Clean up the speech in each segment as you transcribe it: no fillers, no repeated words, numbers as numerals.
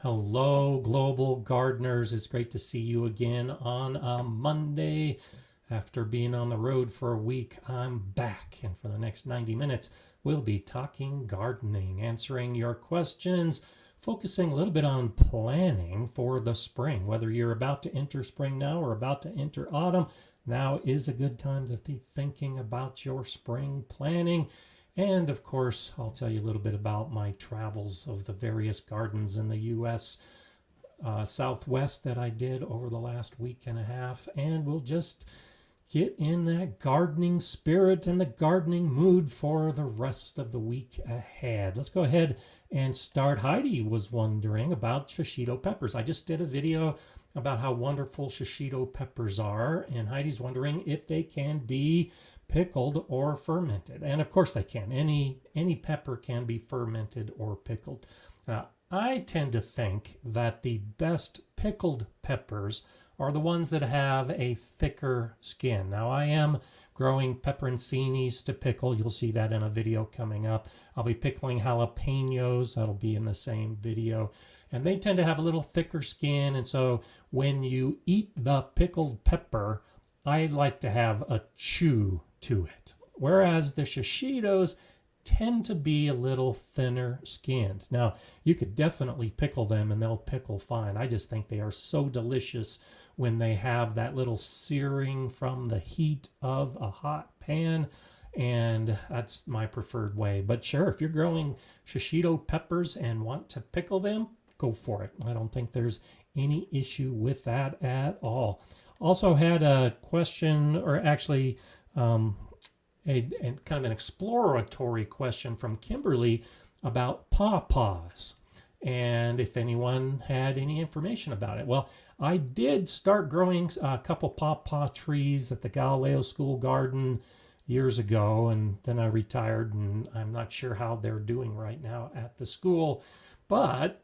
Hello, global gardeners. It's great to see you again on a Monday. After being on the road for a week, I'm back. And for the next 90 minutes, we'll be talking gardening, answering your questions, focusing a little bit on planning for the spring. Whether you're about to enter spring now or about to enter autumn, now is a good time to be thinking about your spring planning. And of course, I'll tell you a little bit about my travels of the various gardens in the U.S. Southwest that I did over the last week and a half. And we'll just get in that gardening spirit and the gardening mood for the rest of the week ahead. Let's go ahead and start. Heidi was wondering about shishito peppers. I just did a video about how wonderful shishito peppers are. And Heidi's wondering if they can be pickled or fermented. And of course they can. Any pepper can be fermented or pickled. I tend to think that the best pickled peppers are the ones that have a thicker skin. Now I am growing peperoncinis to pickle. You'll see that in a video coming up. I'll be pickling jalapenos. That'll be in the same video. And they tend to have a little thicker skin. And so when you eat the pickled pepper, I like to have a chew to it. Whereas the shishitos tend to be a little thinner skinned. Now, you could definitely pickle them and they'll pickle fine. I just think they are so delicious when they have that little searing from the heat of a hot pan. And that's my preferred way. But sure, if you're growing shishito peppers and want to pickle them, go for it. I don't think there's any issue with that at all. Also had a question, or actually a kind of an exploratory question from Kimberly about pawpaws, and if anyone had any information about it. Well, I did start growing a couple pawpaw trees at the Galileo School Garden years ago, and then I retired, and I'm not sure how they're doing right now at the school. But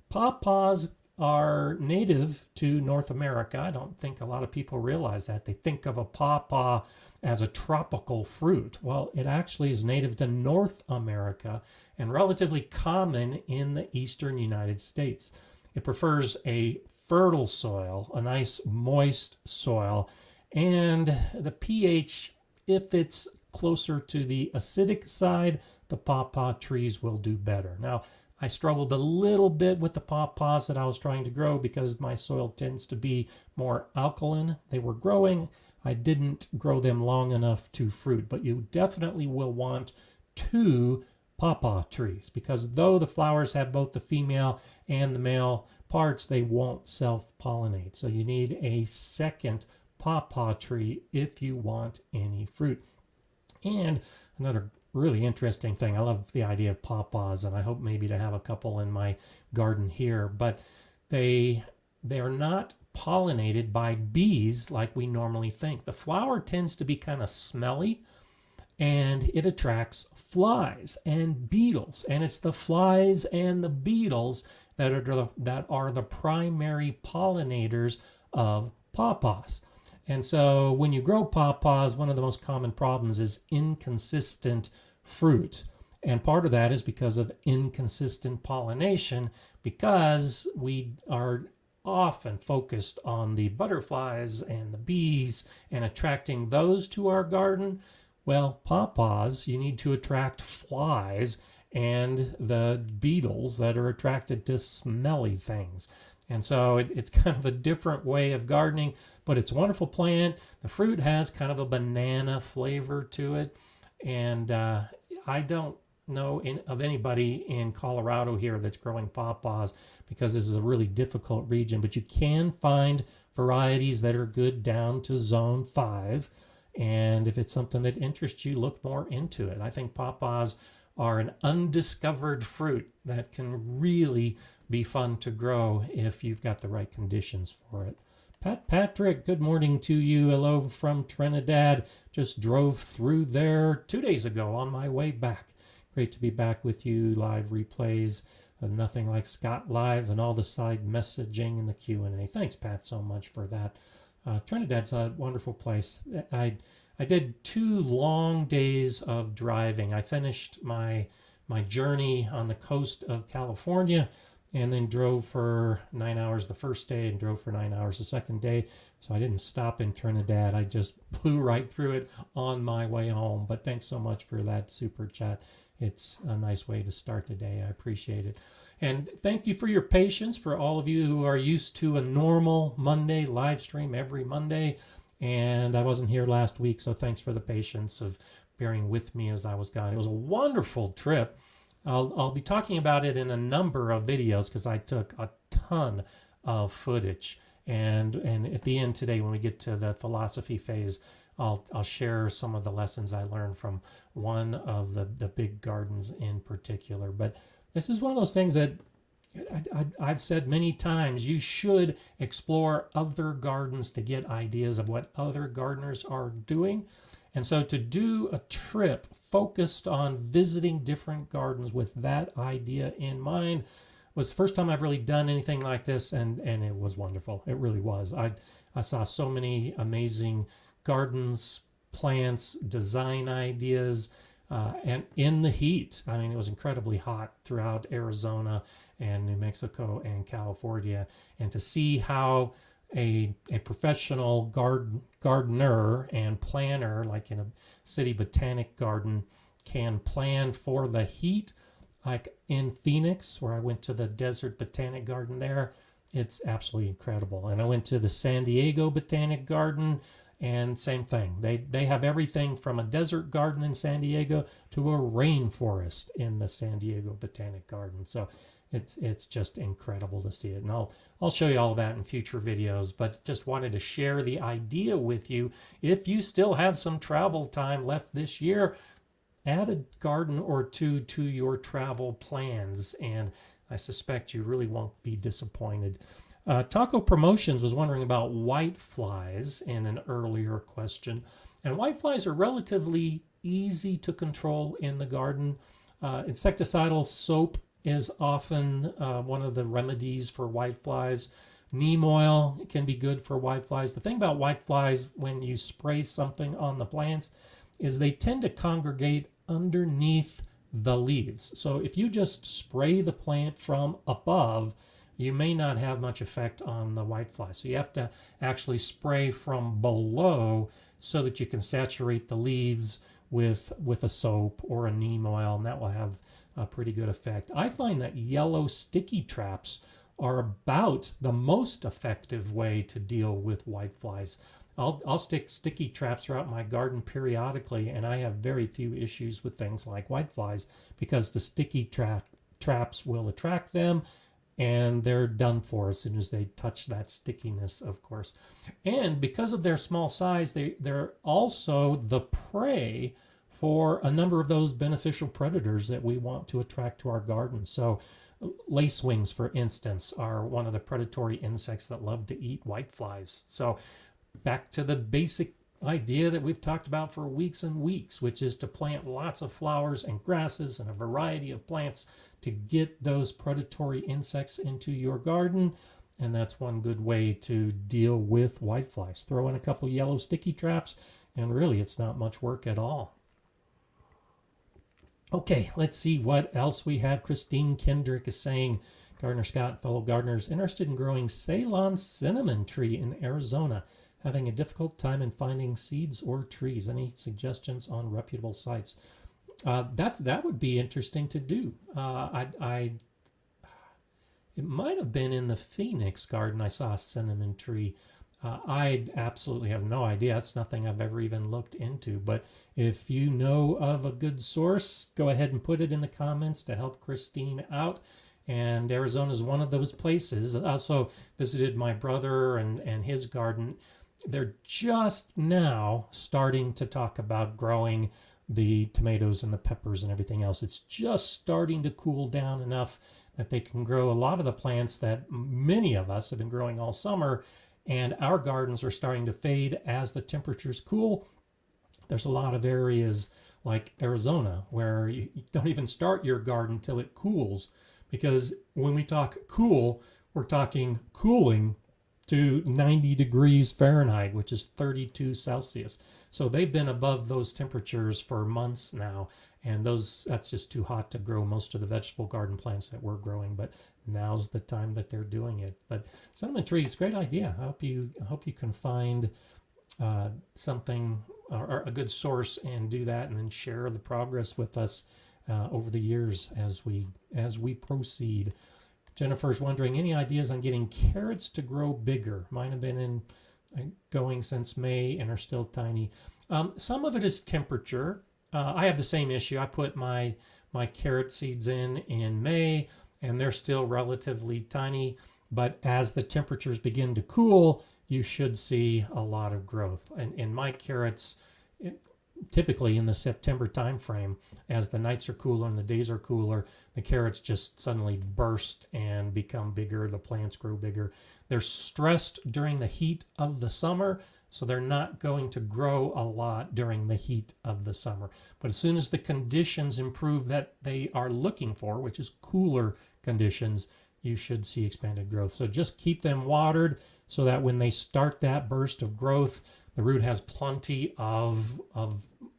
pawpaws are native to North America. I don't think a lot of people realize that. They think of a pawpaw as a tropical fruit. Well, it actually is native to North America and relatively common in the eastern United States. It prefers a fertile soil, a nice moist soil, and the pH, if it's closer to the acidic side, the pawpaw trees will do better. Now, I struggled a little bit with the pawpaws that I was trying to grow because my soil tends to be more alkaline. They were growing. I didn't grow them long enough to fruit, but you definitely will want 2 pawpaw trees because though the flowers have both the female and the male parts, they won't self-pollinate. So you need a second pawpaw tree if you want any fruit. And another really interesting thing. I love the idea of pawpaws, and I hope maybe to have a couple in my garden here, but they are not pollinated by bees like we normally think. The flower tends to be kind of smelly, and it attracts flies and beetles, and it's the flies and the beetles that are the primary pollinators of pawpaws. And so when you grow pawpaws, one of the most common problems is inconsistent fruit. And part of that is because of inconsistent pollination, because we are often focused on the butterflies and the bees and attracting those to our garden. Well, pawpaws, you need to attract flies and the beetles that are attracted to smelly things. And so it's kind of a different way of gardening, but it's a wonderful plant. The fruit has kind of a banana flavor to it. And I don't know of anybody in Colorado here that's growing pawpaws because this is a really difficult region. But you can find varieties that are good down to zone 5. And if it's something that interests you, look more into it. I think pawpaws are an undiscovered fruit that can really be fun to grow if you've got the right conditions for it. Patrick, good morning to you. Hello from Trinidad. Just drove through there 2 days ago on my way back. Great to be back with you. Live replays, nothing like Scott Live, and all the side messaging and the Q&A. Thanks, Pat, so much for that. Trinidad's a wonderful place. I did 2 long days of driving. I finished my my journey on the coast of California, and then drove for 9 hours the first day and drove for 9 hours the second day. So I didn't stop in Trinidad. I just flew right through it on my way home. But thanks so much for that super chat. It's a nice way to start the day. I appreciate it. And thank you for your patience, for all of you who are used to a normal Monday live stream every Monday. And I wasn't here last week, so thanks for the patience of bearing with me as I was gone. It was a wonderful trip. I'll be talking about it in a number of videos because I took a ton of footage. And at the end today, when we get to the philosophy phase, I'll share some of the lessons I learned from one of the big gardens in particular. But this is one of those things that I've said many times. You should explore other gardens to get ideas of what other gardeners are doing. And so to do a trip focused on visiting different gardens with that idea in mind was the first time I've really done anything like this, and it was wonderful. It really was. I saw so many amazing gardens, plants, design ideas, and in the heat. I mean, it was incredibly hot throughout Arizona and New Mexico and California. And to see how a professional gardener and planner, like in a city botanic garden, can plan for the heat, like in Phoenix, where I went to the Desert Botanic Garden there, it's absolutely incredible. And I went to the San Diego Botanic Garden, and same thing. They have everything from a desert garden in San Diego to a rainforest in the San Diego Botanic Garden. So it's just incredible to see it. And I'll show you all that in future videos, but just wanted to share the idea with you. If you still have some travel time left this year, add a garden or two to your travel plans, and I suspect you really won't be disappointed. Taco Promotions was wondering about whiteflies in an earlier question. And whiteflies are relatively easy to control in the garden. Insecticidal soap is often one of the remedies for whiteflies. Neem oil can be good for whiteflies. The thing about whiteflies, when you spray something on the plants, is they tend to congregate underneath the leaves. So if you just spray the plant from above, you may not have much effect on the whitefly. So you have to actually spray from below so that you can saturate the leaves with a soap or a neem oil, and that will have a pretty good effect. I find that yellow sticky traps are about the most effective way to deal with whiteflies. I'll stick sticky traps throughout my garden periodically, and I have very few issues with things like whiteflies because the sticky traps will attract them, and they're done for as soon as they touch that stickiness, of course. And because of their small size, they're also the prey for a number of those beneficial predators that we want to attract to our garden. So lacewings, for instance, are one of the predatory insects that love to eat whiteflies. So back to the basic idea that we've talked about for weeks and weeks, which is to plant lots of flowers and grasses and a variety of plants to get those predatory insects into your garden. And that's one good way to deal with whiteflies. Throw in a couple yellow sticky traps, and really it's not much work at all. Okay, let's see what else we have. Christine Kendrick is saying, Gardener Scott, fellow gardeners, interested in growing Ceylon cinnamon tree in Arizona. Having a difficult time in finding seeds or trees. Any suggestions on reputable sites? That would be interesting to do. It might have been in the Phoenix garden I saw a cinnamon tree. I absolutely have no idea. That's nothing I've ever even looked into. But if you know of a good source, go ahead and put it in the comments to help Christine out. And Arizona is one of those places. I also visited my brother and his garden. They're just now starting to talk about growing the tomatoes and the peppers and everything else. It's just starting to cool down enough that they can grow a lot of the plants that many of us have been growing all summer, and our gardens are starting to fade as the temperatures cool. There's a lot of areas like Arizona where you don't even start your garden till it cools, because when we talk cool, we're talking cooling to 90 degrees Fahrenheit, which is 32 Celsius. So they've been above those temperatures for months now. and that's just too hot to grow most of the vegetable garden plants that we're growing. But now's the time that they're doing it. But cinnamon trees, great idea. I hope you can find something or a good source and do that, and then share the progress with us over the years as we proceed. Jennifer's wondering, any ideas on getting carrots to grow bigger? Mine have been going since May and are still tiny. Some of it is temperature. I have the same issue. I put my carrot seeds in May, and they're still relatively tiny. But as the temperatures begin to cool, you should see a lot of growth. And in my carrots, typically in the September timeframe, as the nights are cooler and the days are cooler, the carrots just suddenly burst and become bigger. The plants grow bigger. They're stressed during the heat of the summer, so they're not going to grow a lot during the heat of the summer. But as soon as the conditions improve that they are looking for, which is cooler conditions, you should see expanded growth. So just keep them watered so that when they start that burst of growth, the root has plenty of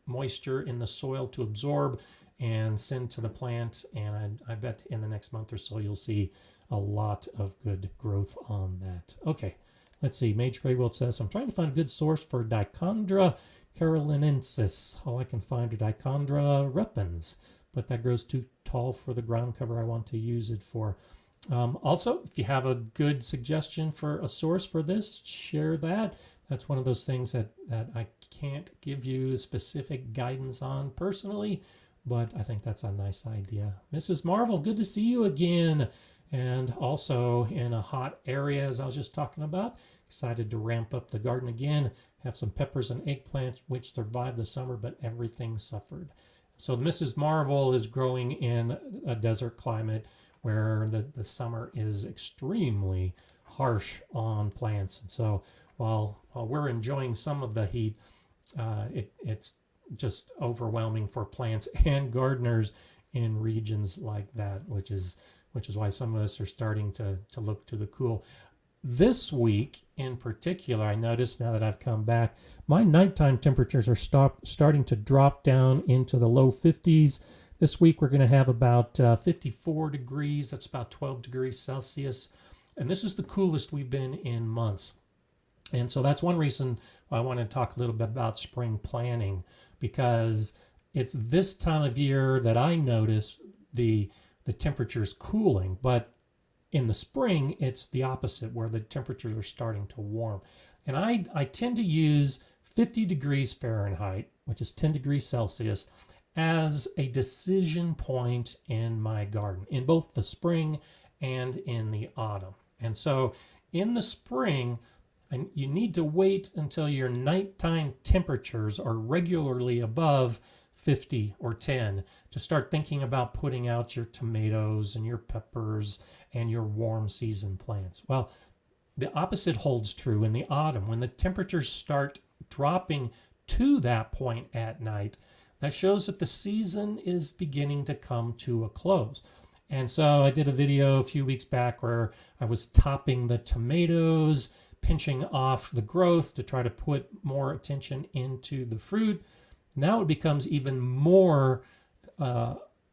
moisture in the soil to absorb and send to the plant. And I bet in the next month or so, you'll see a lot of good growth on that. Okay, let's see. Mage Grey Wolf says, I'm trying to find a good source for Dichondra Carolinensis. All I can find are Dichondra repens, but that grows too tall for the ground cover I want to use it for. Also, if you have a good suggestion for a source for this, share that. That's one of those things that I can't give you specific guidance on personally, but I think that's a nice idea. Mrs. Marvel, good to see you again. And also in a hot area, as I was just talking about, excited to ramp up the garden again, have some peppers and eggplants, which survived the summer, but everything suffered. So Mrs. Marvel is growing in a desert climate where the summer is extremely harsh on plants. And so while we're enjoying some of the heat, it's just overwhelming for plants and gardeners in regions like that, which is why some of us are starting to look to the cool. This week in particular, I noticed now that I've come back, my nighttime temperatures are starting to drop down into the low 50s. This week we're going to have about 54 degrees. That's about 12 degrees Celsius. And this is the coolest we've been in months. And so that's one reason why I want to talk a little bit about spring planting, because it's this time of year that I notice the temperatures cooling. But in the spring, it's the opposite, where the temperatures are starting to warm. And I tend to use 50 degrees Fahrenheit, which is 10 degrees Celsius, as a decision point in my garden, in both the spring and in the autumn. And so in the spring, you need to wait until your nighttime temperatures are regularly above 50 or 10 to start thinking about putting out your tomatoes and your peppers and your warm season plants. Well, the opposite holds true in the autumn. When the temperatures start dropping to that point at night, that shows that the season is beginning to come to a close. And so I did a video a few weeks back where I was topping the tomatoes, pinching off the growth to try to put more attention into the fruit. Now it becomes even more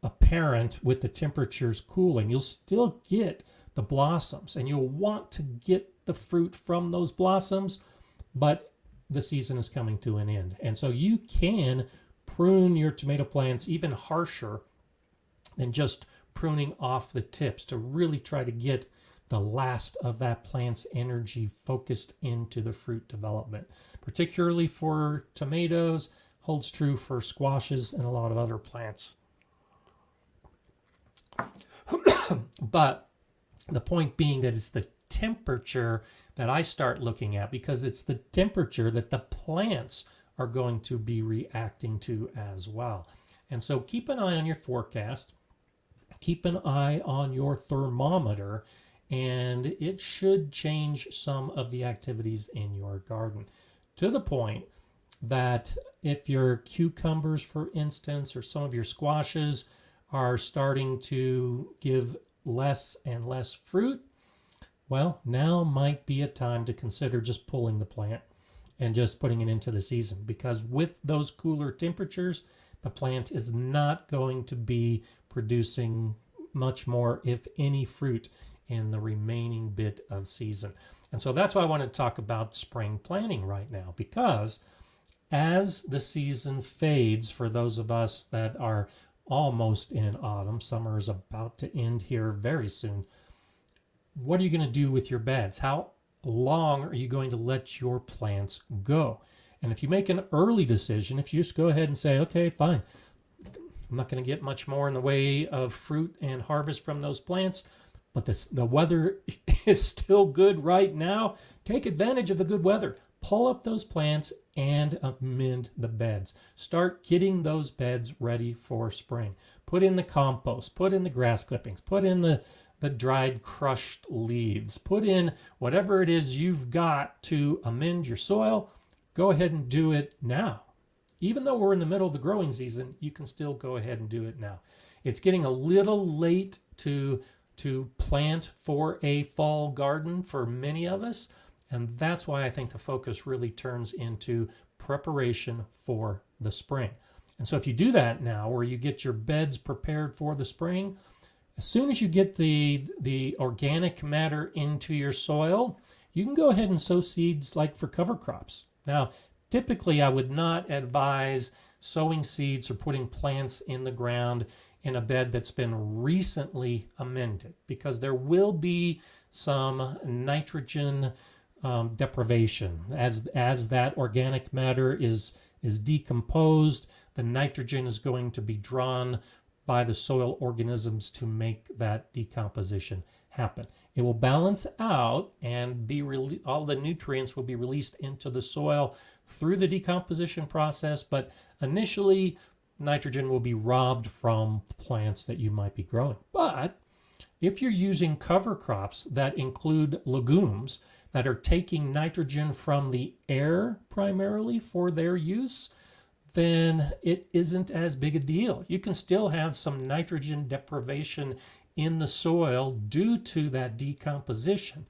apparent with the temperatures cooling. You'll still get the blossoms and you'll want to get the fruit from those blossoms, but the season is coming to an end. And so you can prune your tomato plants even harsher than just pruning off the tips to really try to get the last of that plant's energy focused into the fruit development. Particularly for tomatoes, holds true for squashes and a lot of other plants. But the point being that it's the temperature that I start looking at, because it's the temperature that the plants are going to be reacting to as well. And so keep an eye on your forecast, keep an eye on your thermometer, and it should change some of the activities in your garden, to the point that if your cucumbers, for instance, or some of your squashes are starting to give less and less fruit, well, now might be a time to consider just pulling the plant and just putting it into the season, because with those cooler temperatures, the plant is not going to be producing much more, if any, fruit in the remaining bit of season. And so that's why I want to talk about spring planting right now, because as the season fades, for those of us that are almost in autumn, summer is about to end here very soon, what are you going to do with your beds? How long are you going to let your plants go? And if you make an early decision, if you just go ahead and say, okay, fine, I'm not going to get much more in the way of fruit and harvest from those plants, but the weather is still good right now, take advantage of the good weather. Pull up those plants and amend the beds. Start getting those beds ready for spring. Put in the compost, put in the grass clippings, put in the dried crushed leaves, put in whatever it is you've got to amend your soil. Go ahead and do it now. Even though we're in the middle of the growing season, you can still go ahead and do it now. It's getting a little late to plant for a fall garden for many of us, and that's why I think the focus really turns into preparation for the spring. And so if you do that now, where you get your beds prepared for the spring, as soon as you get the organic matter into your soil, you can go ahead and sow seeds like for cover crops. Now, typically, I would not advise sowing seeds or putting plants in the ground in a bed that's been recently amended, because there will be some nitrogen deprivation. As that organic matter is decomposed, the nitrogen is going to be drawn by the soil organisms to make that decomposition happen. It will balance out and all the nutrients will be released into the soil through the decomposition process, but initially nitrogen will be robbed from plants that you might be growing. But if you're using cover crops that include legumes that are taking nitrogen from the air primarily for their use, then it isn't as big a deal. You can still have some nitrogen deprivation in the soil due to that decomposition,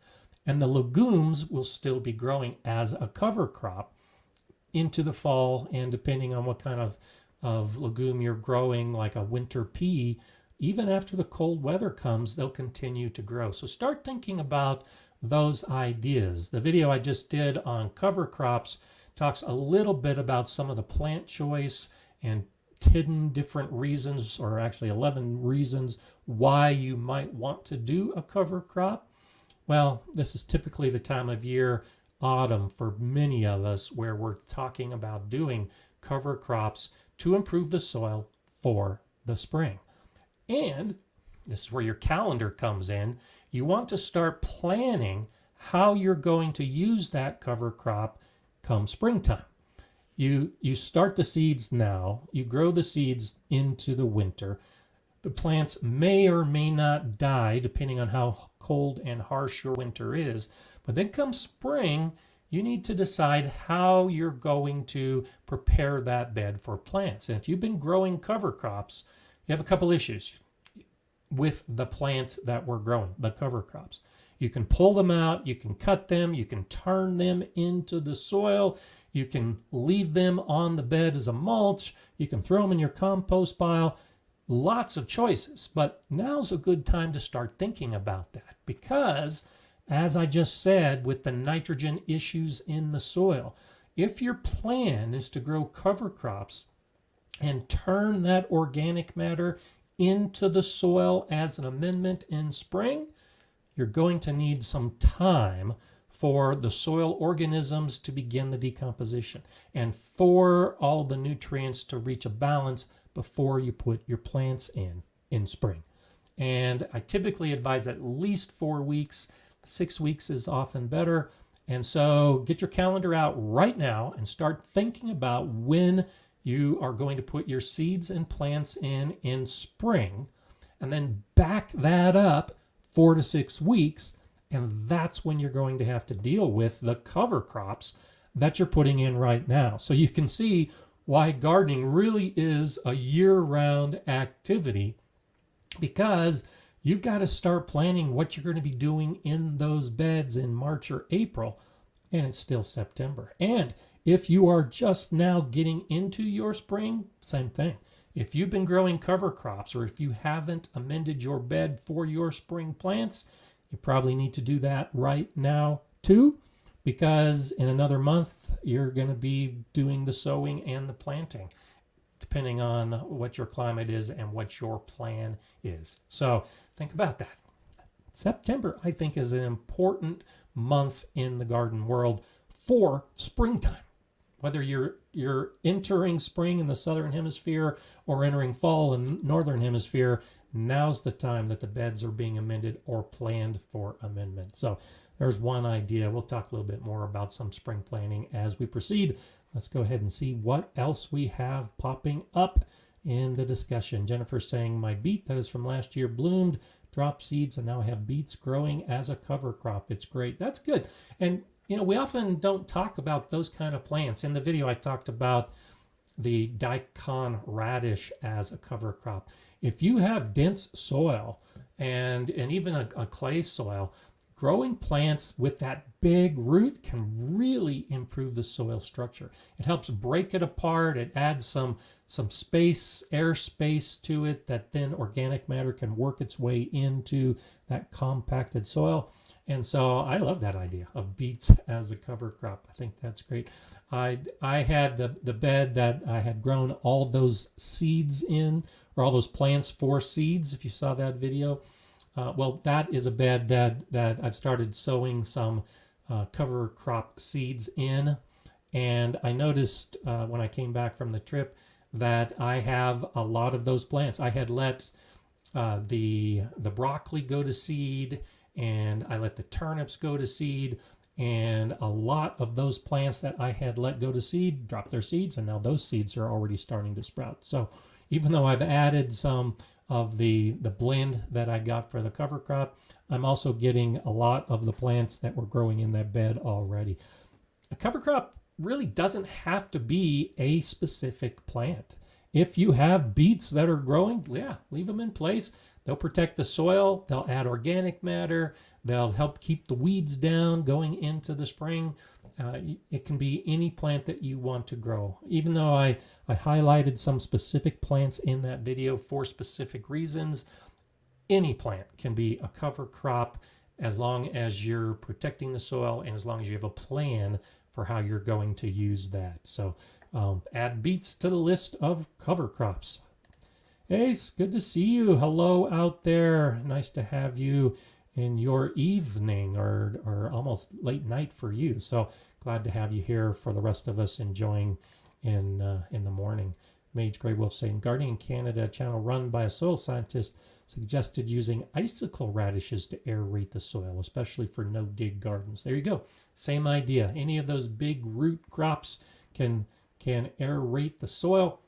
and the legumes will still be growing as a cover crop into the fall. And depending on what kind of legume you're growing, like a winter pea, even after the cold weather comes, they'll continue to grow. So start thinking about those ideas. The video I just did on cover crops talks a little bit about some of the plant choice and 10 different reasons, or actually 11 reasons, why you might want to do a cover crop. Well, this is typically the time of year, autumn, for many of us, where we're talking about doing cover crops to improve the soil for the spring. And this is where your calendar comes in. You want to start planning how you're going to use that cover crop come springtime. You start the seeds now. You grow the seeds into the winter. The plants may or may not die depending on how cold and harsh your winter is. But then come spring, you need to decide how you're going to prepare that bed for plants. And if you've been growing cover crops, you have a couple issues with the plants that we're growing, the cover crops. You can pull them out, you can cut them, you can turn them into the soil, you can leave them on the bed as a mulch, you can throw them in your compost pile. Lots of choices, but now's a good time to start thinking about that, because as I just said, with the nitrogen issues in the soil, if your plan is to grow cover crops and turn that organic matter into the soil as an amendment in spring, you're going to need some time for the soil organisms to begin the decomposition and for all the nutrients to reach a balance before you put your plants in spring. And I typically advise at least 4 weeks. 6 weeks is often better. And so get your calendar out right now and start thinking about when you are going to put your seeds and plants in spring, and then back that up 4 to 6 weeks, and that's when you're going to have to deal with the cover crops that you're putting in right now. So you can see why gardening really is a year-round activity, because you've got to start planning what you're going to be doing in those beds in March or April and it's still September. And if you are just now getting into your spring, same thing. If you've been growing cover crops, or if you haven't amended your bed for your spring plants, you probably need to do that right now too, because in another month, you're going to be doing the sowing and the planting, depending on what your climate is and what your plan is. So think about that. September, I think, is an important month in the garden world for springtime. Whether you're entering spring in the southern hemisphere or entering fall in the northern hemisphere, now's the time that the beds are being amended or planned for amendment. So there's one idea. We'll talk a little bit more about some spring planning as we proceed. Let's go ahead and see what else we have popping up in the discussion. Jennifer saying, my beet that is from last year bloomed, dropped seeds, and now I have beets growing as a cover crop. It's great. That's good. And we often don't talk about those kind of plants. In the video, I talked about the daikon radish as a cover crop. If you have dense soil and even a clay soil, growing plants with that big root can really improve the soil structure. It helps break it apart. It adds some space, air space to it, that then organic matter can work its way into that compacted soil. And so I love that idea of beets as a cover crop. I think that's great. I had the bed that I had grown all those seeds in, or all those plants for seeds, if you saw that video. Well, that is a bed that I've started sowing some cover crop seeds in. And I noticed when I came back from the trip that I have a lot of those plants. I had let the broccoli go to seed, and I let the turnips go to seed, and a lot of those plants that I had let go to seed dropped their seeds, and now those seeds are already starting to sprout. So even though I've added some of the blend that I got for the cover crop, I'm also getting a lot of the plants that were growing in that bed already. A cover crop really doesn't have to be a specific plant. If you have beets that are growing, yeah, leave them in place. They'll protect the soil, they'll add organic matter, they'll help keep the weeds down going into the spring. It can be any plant that you want to grow. Even though I highlighted some specific plants in that video for specific reasons, any plant can be a cover crop as long as you're protecting the soil and as long as you have a plan for how you're going to use that. So add beets to the list of cover crops. Ace, good to see you. Hello out there. Nice to have you in your evening or almost late night for you. So glad to have you here for the rest of us enjoying in the morning. Mage Grey Wolf saying, Gardening in Canada channel run by a soil scientist suggested using icicle radishes to aerate the soil, especially for no-dig gardens. There you go. Same idea. Any of those big root crops can aerate the soil.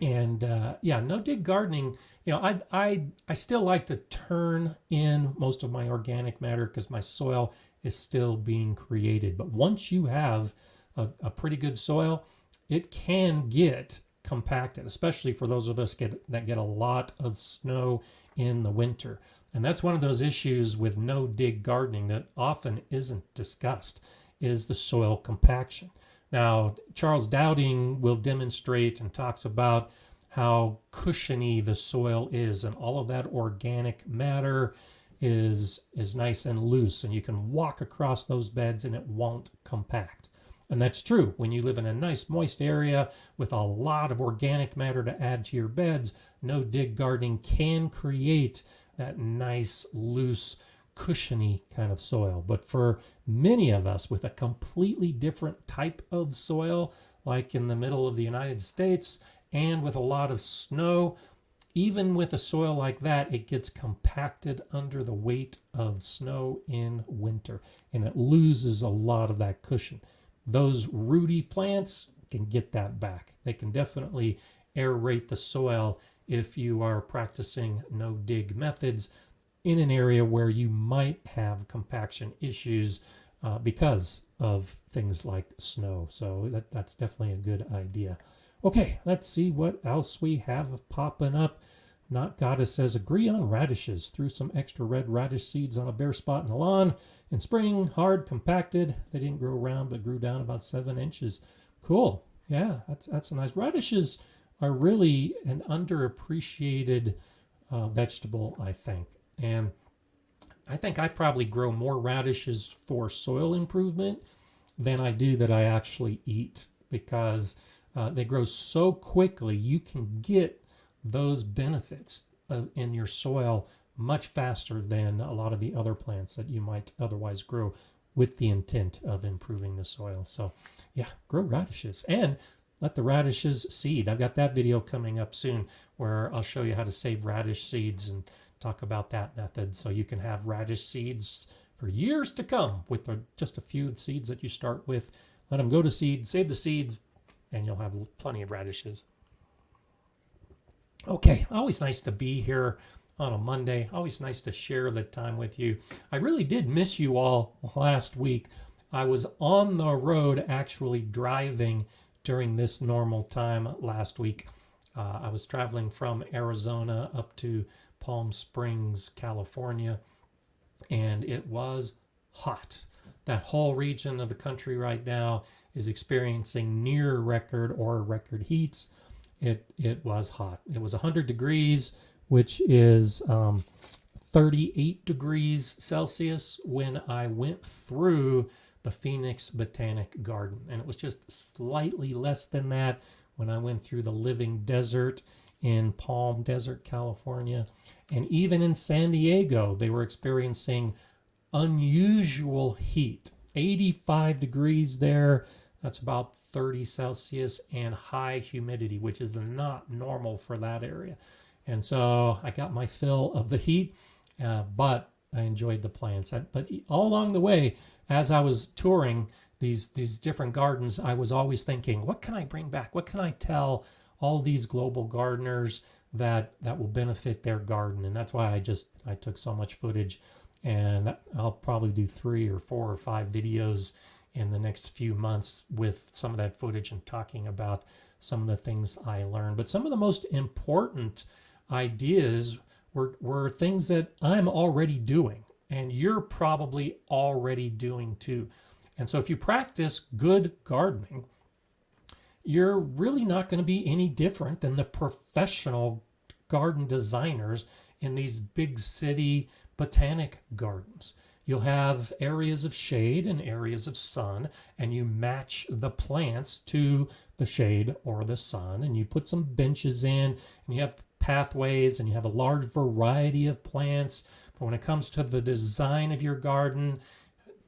And yeah, no-dig gardening, I still like to turn in most of my organic matter because my soil is still being created. But once you have a pretty good soil, it can get compacted, especially for those of us that get a lot of snow in the winter. And that's one of those issues with no-dig gardening that often isn't discussed, is the soil compaction. Now, Charles Dowding will demonstrate and talks about how cushiony the soil is, and all of that organic matter is nice and loose, and you can walk across those beds and it won't compact. And that's true. When you live in a nice moist area with a lot of organic matter to add to your beds, no-dig gardening can create that nice, loose, cushiony kind of soil. But for many of us with a completely different type of soil, like in the middle of the United States and with a lot of snow, even with a soil like that, it gets compacted under the weight of snow in winter, and it loses a lot of that cushion. Those rooty plants can get that back. They can definitely aerate the soil if you are practicing no-dig methods in an area where you might have compaction issues because of things like snow. So that's definitely a good idea. Okay, let's see what else we have popping up. Not Goddess says, agree on radishes. Threw some extra red radish seeds on a bare spot in the lawn. In spring, hard, compacted. They didn't grow round, but grew down about 7 inches. Cool. Yeah, that's a nice. Radishes are really an underappreciated vegetable, I think. And I think I probably grow more radishes for soil improvement than I do that I actually eat, because they grow so quickly. You can get those benefits in your soil much faster than a lot of the other plants that you might otherwise grow with the intent of improving the soil. So yeah, grow radishes and let the radishes seed. I've got that video coming up soon where I'll show you how to save radish seeds and talk about that method, so you can have radish seeds for years to come with just a few seeds that you start with. Let them go to seed, save the seeds, and you'll have plenty of radishes. Okay, always nice to be here on a Monday. Always nice to share the time with you. I really did miss you all last week. I was on the road actually driving during this normal time last week. I was traveling from Arizona up to Palm Springs, California, and it was hot. That whole region of the country right now is experiencing near record or record heats. It was hot. It was 100 degrees, which is 38 degrees Celsius when I went through the Phoenix Botanic Garden. And it was just slightly less than that when I went through the Living Desert in Palm Desert, California. And even in San Diego, they were experiencing unusual heat. 85 degrees there. That's about 30 Celsius and high humidity, which is not normal for that area. And so I got my fill of the heat, but I enjoyed the plants. But all along the way, as I was touring these different gardens, I was always thinking, what can I bring back? What can I tell all these global gardeners that will benefit their garden? And that's why I took so much footage. And I'll probably do 3 or 4 or 5 videos in the next few months with some of that footage and talking about some of the things I learned. But some of the most important ideas were things that I'm already doing, and you're probably already doing too. And so if you practice good gardening, you're really not going to be any different than the professional garden designers in these big city botanic gardens. You'll have areas of shade and areas of sun, and you match the plants to the shade or the sun, and you put some benches in, and you have pathways, and you have a large variety of plants. But when it comes to the design of your garden,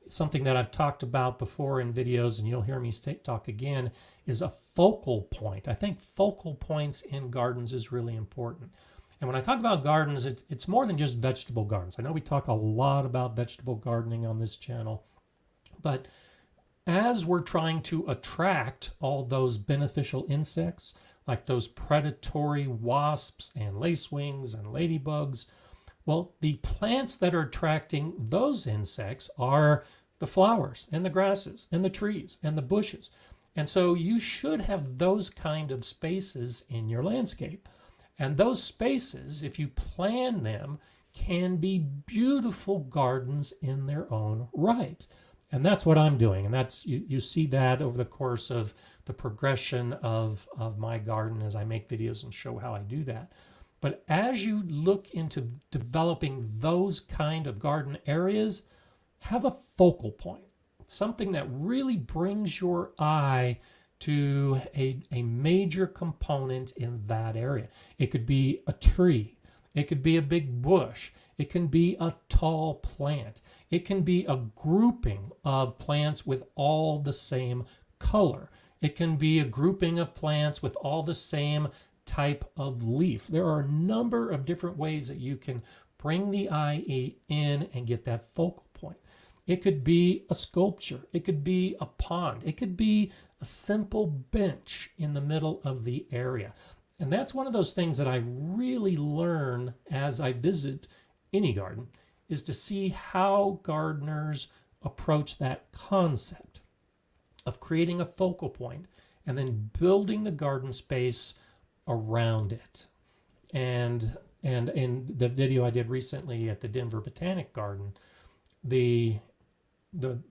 something that I've talked about before in videos, and you'll hear me talk again, is a focal point. I think focal points in gardens is really important. And when I talk about gardens, it's more than just vegetable gardens. I know we talk a lot about vegetable gardening on this channel, but as we're trying to attract all those beneficial insects, like those predatory wasps and lacewings and ladybugs, well, the plants that are attracting those insects are the flowers and the grasses and the trees and the bushes. And so you should have those kind of spaces in your landscape. And those spaces, if you plan them, can be beautiful gardens in their own right. And that's what I'm doing. And that's you see that over the course of the progression of my garden as I make videos and show how I do that. But as you look into developing those kind of garden areas, have a focal point, something that really brings your eye to a major component in that area. It could be a tree. It could be a big bush. It can be a tall plant. It can be a grouping of plants with all the same color. It can be a grouping of plants with all the same type of leaf. There are a number of different ways that you can bring the eye in and get that focal point. It could be a sculpture. It could be a pond. It could be a simple bench in the middle of the area. And that's one of those things that I really learn as I visit any garden, is to see how gardeners approach that concept of creating a focal point and then building the garden space around it. And And in the video I did recently at the Denver Botanic Garden, the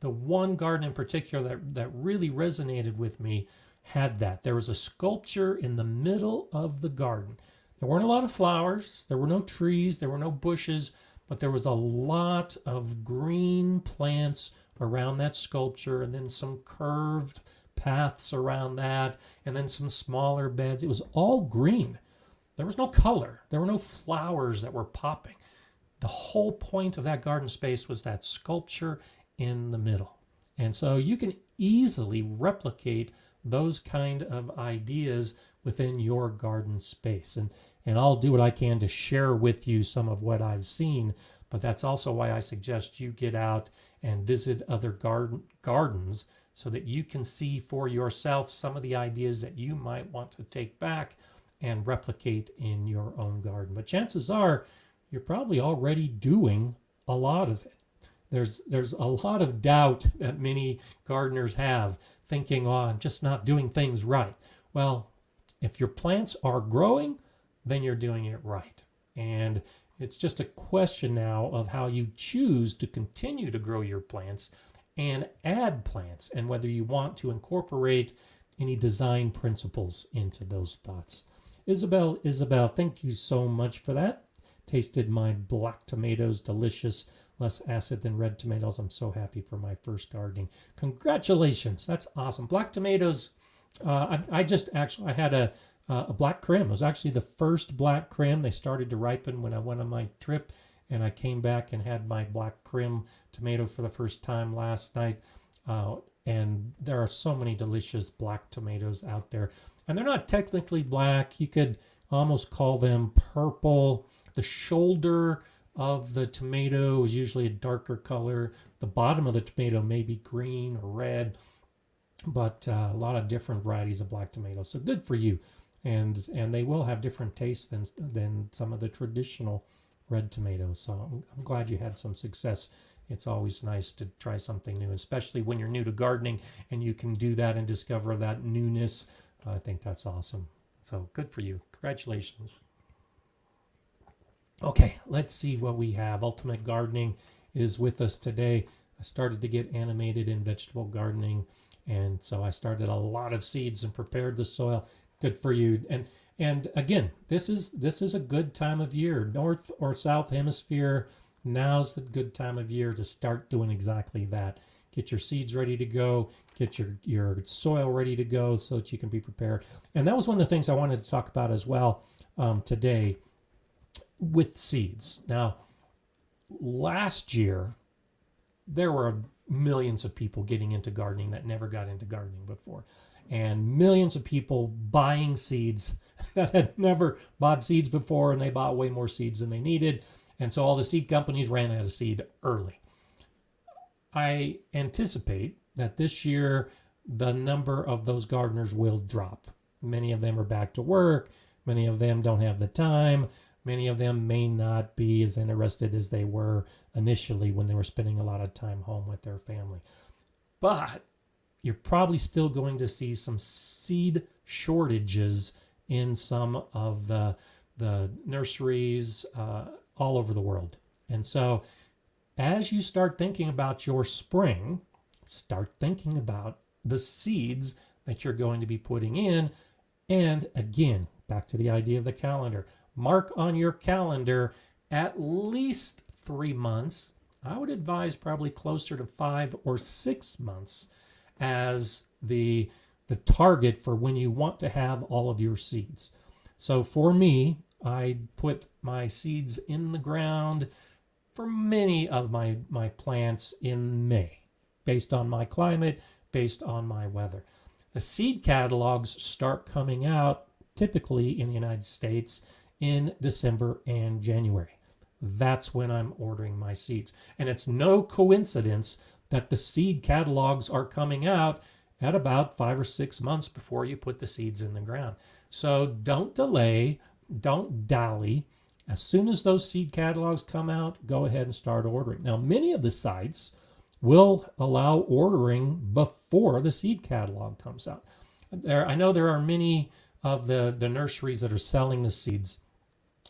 one garden in particular that really resonated with me had that. There was a sculpture in the middle of the garden. There weren't a lot of flowers, there were no trees, there were no bushes, but there was a lot of green plants around that sculpture, and then some curved paths around that, and then some smaller beds. It was all green. There was no color. There were no flowers that were popping. The whole point of that garden space was that sculpture in the middle. And so you can easily replicate those kind of ideas within your garden space. And I'll do what I can to share with you some of what I've seen, but that's also why I suggest you get out and visit other gardens so that you can see for yourself some of the ideas that you might want to take back and replicate in your own garden. But chances are you're probably already doing a lot of it. There's a lot of doubt that many gardeners have, thinking, oh, I'm just not doing things right. Well, if your plants are growing, then you're doing it right. And it's just a question now of how you choose to continue to grow your plants and add plants, and whether you want to incorporate any design principles into those thoughts. Isabel, thank you so much for that. Tasted my black tomatoes, delicious, less acid than red tomatoes. I'm so happy for my first gardening. Congratulations, that's awesome. Black tomatoes, I had a black Krim. It was actually the first black Krim. They started to ripen when I went on my trip, and I came back and had my black Krim tomato for the first time last night. And there are so many delicious black tomatoes out there. And they're not technically black. You could almost call them purple. The shoulder of the tomato is usually a darker color. The bottom of the tomato may be green or red, but a lot of different varieties of black tomatoes. So good for you. And they will have different tastes than some of the traditional red tomatoes. So I'm glad you had some success. It's always nice to try something new, especially when you're new to gardening and you can do that and discover that newness. I think that's awesome. So good for you. Congratulations. Okay, let's see what we have. Ultimate Gardening is with us today. I started to get animated in vegetable gardening, and so I started a lot of seeds and prepared the soil. Good for you. And again, this is a good time of year. North or South Hemisphere, now's the good time of year to start doing exactly that. Get your seeds ready to go, get your soil ready to go so that you can be prepared. And that was one of the things I wanted to talk about as well today with seeds. Now, last year, there were millions of people getting into gardening that never got into gardening before. And millions of people buying seeds that had never bought seeds before, and they bought way more seeds than they needed. And so all the seed companies ran out of seed early. I anticipate that this year the number of those gardeners will drop. Many of them are back to work. Many of them don't have the time. Many of them may not be as interested as they were initially when they were spending a lot of time home with their family. But you're probably still going to see some seed shortages in some of the nurseries all over the world. And so as you start thinking about your spring, start thinking about the seeds that you're going to be putting in. And again, back to the idea of the calendar. Mark on your calendar at least 3 months. I would advise probably closer to 5 or 6 months as the target for when you want to have all of your seeds. So for me, I put my seeds in the ground for many of my plants in May, based on my climate, based on my weather. The seed catalogs start coming out typically in the United States in December and January. That's when I'm ordering my seeds. And it's no coincidence that the seed catalogs are coming out at about 5 or 6 months before you put the seeds in the ground. So don't delay, don't dally. As soon as those seed catalogs come out, go ahead and start ordering. Now, many of the sites will allow ordering before the seed catalog comes out. I know there are many of the nurseries that are selling the seeds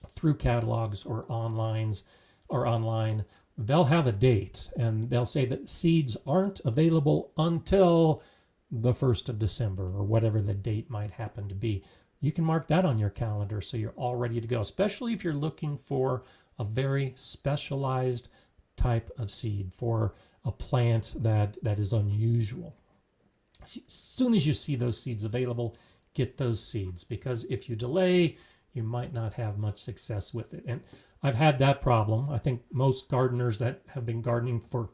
through catalogs or online, they'll have a date and they'll say that seeds aren't available until the 1st of December or whatever the date might happen to be. You can mark that on your calendar so you're all ready to go, especially if you're looking for a very specialized type of seed for a plant that is unusual. As soon as you see those seeds available, get those seeds, because if you delay, you might not have much success with it. And I've had that problem. I think most gardeners that have been gardening for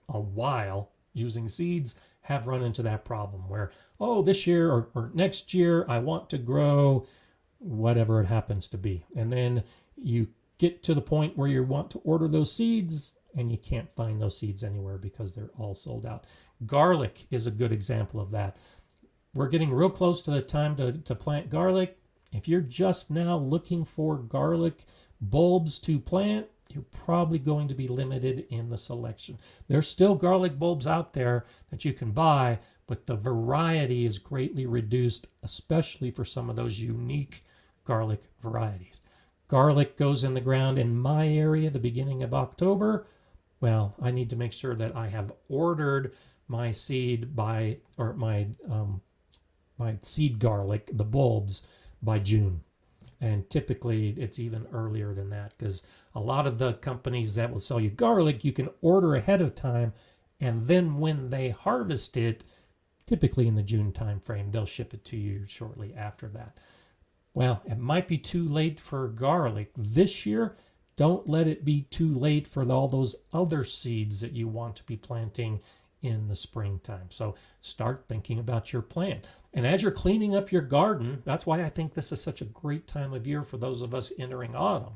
a while using seeds have run into that problem where, oh, this year or next year, I want to grow whatever it happens to be. And then you get to the point where you want to order those seeds and you can't find those seeds anywhere because they're all sold out. Garlic is a good example of that. We're getting real close to the time to plant garlic. If you're just now looking for garlic bulbs to plant, you're probably going to be limited in the selection. There's still garlic bulbs out there that you can buy, but the variety is greatly reduced, especially for some of those unique garlic varieties. Garlic goes in the ground in my area the beginning of October. Well, I need to make sure that I have ordered my seed my seed garlic, the bulbs, by June. And typically it's even earlier than that, because a lot of the companies that will sell you garlic, you can order ahead of time, and then when they harvest it, typically in the June time frame, they'll ship it to you shortly after that. Well, it might be too late for garlic this year. Don't let it be too late for all those other seeds that you want to be planting in the springtime. So start thinking about your plan. And as you're cleaning up your garden, that's why I think this is such a great time of year for those of us entering autumn.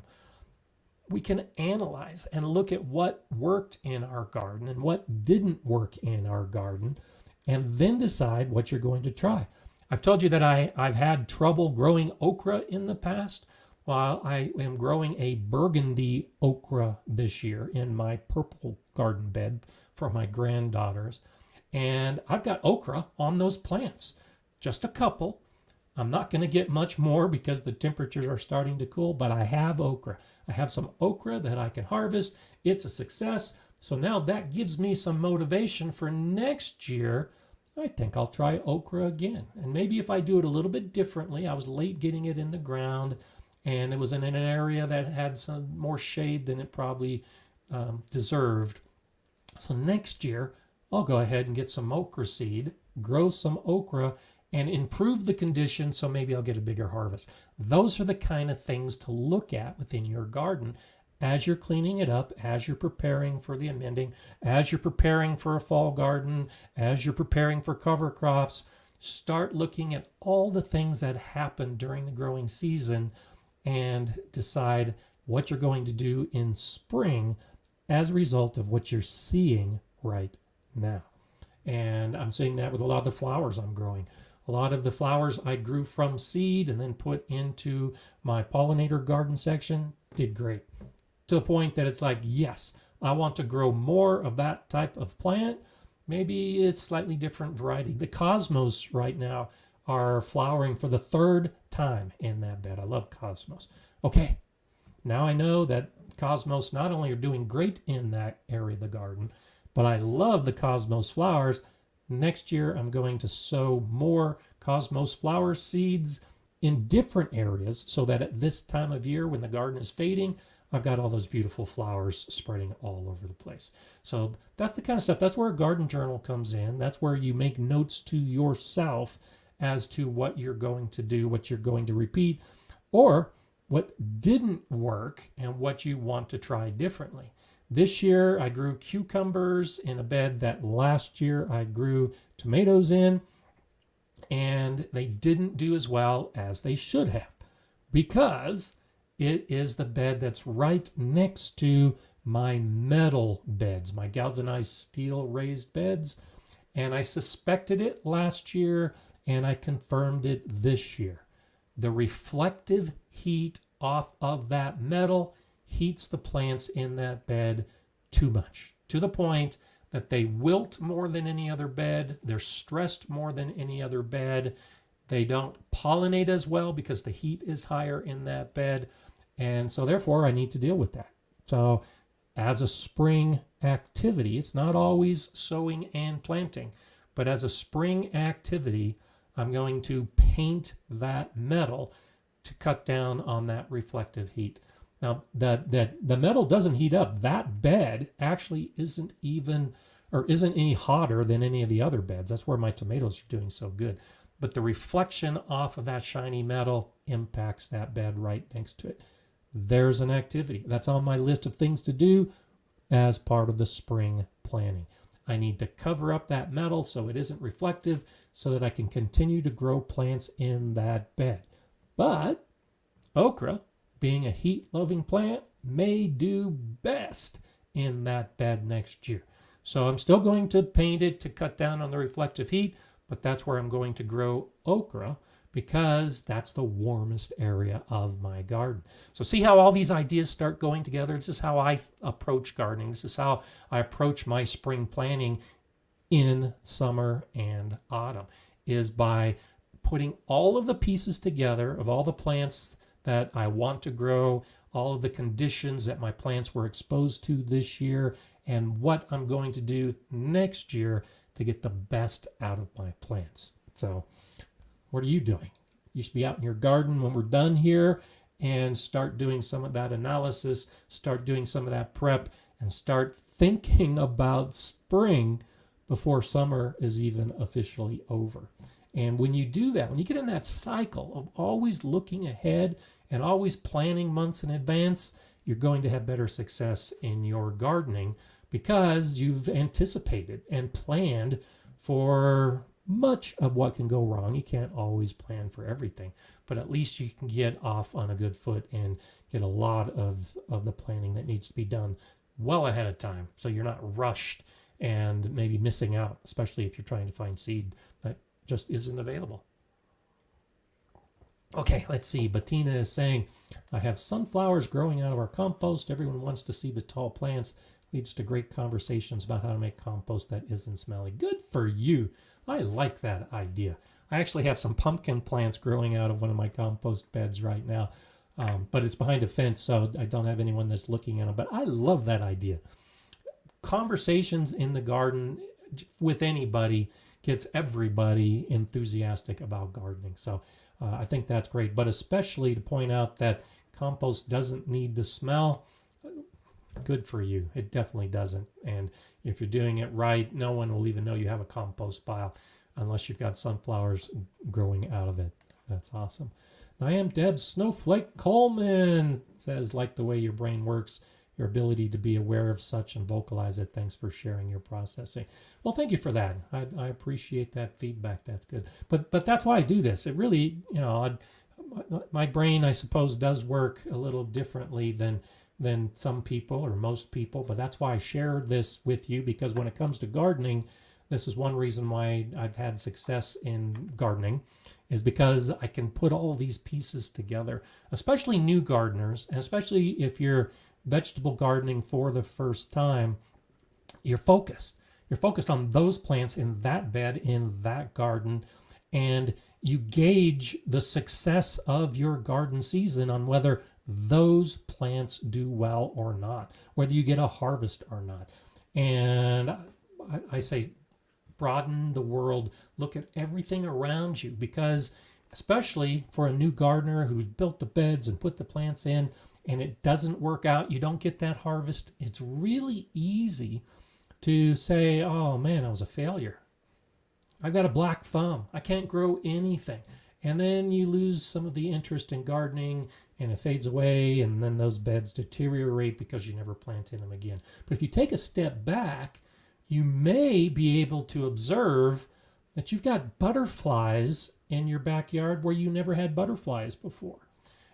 We can analyze and look at what worked in our garden and what didn't work in our garden, and then decide what you're going to try. I've told you that I've had trouble growing okra in the past. Well, I am growing a burgundy okra this year in my purple garden bed for my granddaughters. And I've got okra on those plants, just a couple. I'm not going to get much more because the temperatures are starting to cool, but I have okra. I have some okra that I can harvest. It's a success. So now that gives me some motivation for next year. I think I'll try okra again. And maybe if I do it a little bit differently, I was late getting it in the ground, and it was in an area that had some more shade than it probably deserved. So next year, I'll go ahead and get some okra seed, grow some okra, and improve the conditions, so maybe I'll get a bigger harvest. Those are the kind of things to look at within your garden as you're cleaning it up, as you're preparing for the amending, as you're preparing for a fall garden, as you're preparing for cover crops. Start looking at all the things that happen during the growing season and decide what you're going to do in spring as a result of what you're seeing right now. And I'm seeing that with a lot of the flowers I'm growing. A lot of the flowers I grew from seed and then put into my pollinator garden section did great. To the point that it's like, yes, I want to grow more of that type of plant. Maybe it's slightly different variety. The cosmos right now are flowering for the 3rd time in that bed. I love cosmos. Okay, now I know that cosmos not only are doing great in that area of the garden, but I love the cosmos flowers. Next year, I'm going to sow more cosmos flower seeds in different areas so that at this time of year when the garden is fading, I've got all those beautiful flowers spreading all over the place. So that's the kind of stuff. That's where a garden journal comes in. That's where you make notes to yourself as to what you're going to do, what you're going to repeat, or what didn't work and what you want to try differently. This year, I grew cucumbers in a bed that last year I grew tomatoes in, and they didn't do as well as they should have because it is the bed that's right next to my metal beds, my galvanized steel raised beds. And I suspected it last year, and I confirmed it this year. The reflective heat off of that metal heats the plants in that bed too much, to the point that they wilt more than any other bed. They're stressed more than any other bed. They don't pollinate as well because the heat is higher in that bed. And so therefore I need to deal with that. So as a spring activity, it's not always sowing and planting, but as a spring activity, I'm going to paint that metal to cut down on that reflective heat. Now, the metal doesn't heat up. That bed actually isn't any hotter than any of the other beds. That's where my tomatoes are doing so good. But the reflection off of that shiny metal impacts that bed right next to it. There's an activity. That's on my list of things to do as part of the spring planning. I need to cover up that metal so it isn't reflective so that I can continue to grow plants in that bed. But okra, being a heat-loving plant, may do best in that bed next year. So I'm still going to paint it to cut down on the reflective heat, but that's where I'm going to grow okra because that's the warmest area of my garden. So see how all these ideas start going together? This is how I approach gardening. This is how I approach my spring planning in summer and autumn, is by putting all of the pieces together of all the plants that I want to grow, all of the conditions that my plants were exposed to this year, and what I'm going to do next year to get the best out of my plants. So what are you doing? You should be out in your garden when we're done here and start doing some of that analysis, start doing some of that prep, and start thinking about spring before summer is even officially over. And when you do that, when you get in that cycle of always looking ahead and always planning months in advance, you're going to have better success in your gardening because you've anticipated and planned for much of what can go wrong. You can't always plan for everything, but at least you can get off on a good foot and get a lot of the planning that needs to be done well ahead of time, so you're not rushed and maybe missing out, especially if you're trying to find seed that just isn't available. Okay, let's see. Bettina is saying, I have sunflowers growing out of our compost. Everyone wants to see the tall plants. Leads to great conversations about how to make compost that isn't smelly. Good for you. I like that idea. I actually have some pumpkin plants growing out of one of my compost beds right now, but it's behind a fence, so I don't have anyone that's looking at them. But I love that idea. Conversations in the garden with anybody gets everybody enthusiastic about gardening. So I think that's great, but especially to point out that compost doesn't need to smell. Good for you. It definitely doesn't. And if you're doing it right, no one will even know you have a compost pile unless you've got sunflowers growing out of it. That's awesome. I am Deb Snowflake Coleman says, like the way your brain works, your ability to be aware of such and vocalize it. Thanks for sharing your processing. Well, thank you for that. I appreciate that feedback. That's good. But that's why I do this. It really, my brain, I suppose, does work a little differently than some people or most people, but that's why I share this with you, because when it comes to gardening, this is one reason why I've had success in gardening, is because I can put all these pieces together, especially new gardeners, and especially if you're vegetable gardening for the first time. You're focused. You're focused on those plants in that bed, in that garden, and you gauge the success of your garden season on whether those plants do well or not, whether you get a harvest or not. And I say broaden the world, look at everything around you, because especially for a new gardener who's built the beds and put the plants in and it doesn't work out, you don't get that harvest, it's really easy to say, oh man, I was a failure. I've got a black thumb. I can't grow anything. And then you lose some of the interest in gardening and it fades away, and then those beds deteriorate because you never plant in them again. But if you take a step back, you may be able to observe that you've got butterflies in your backyard where you never had butterflies before.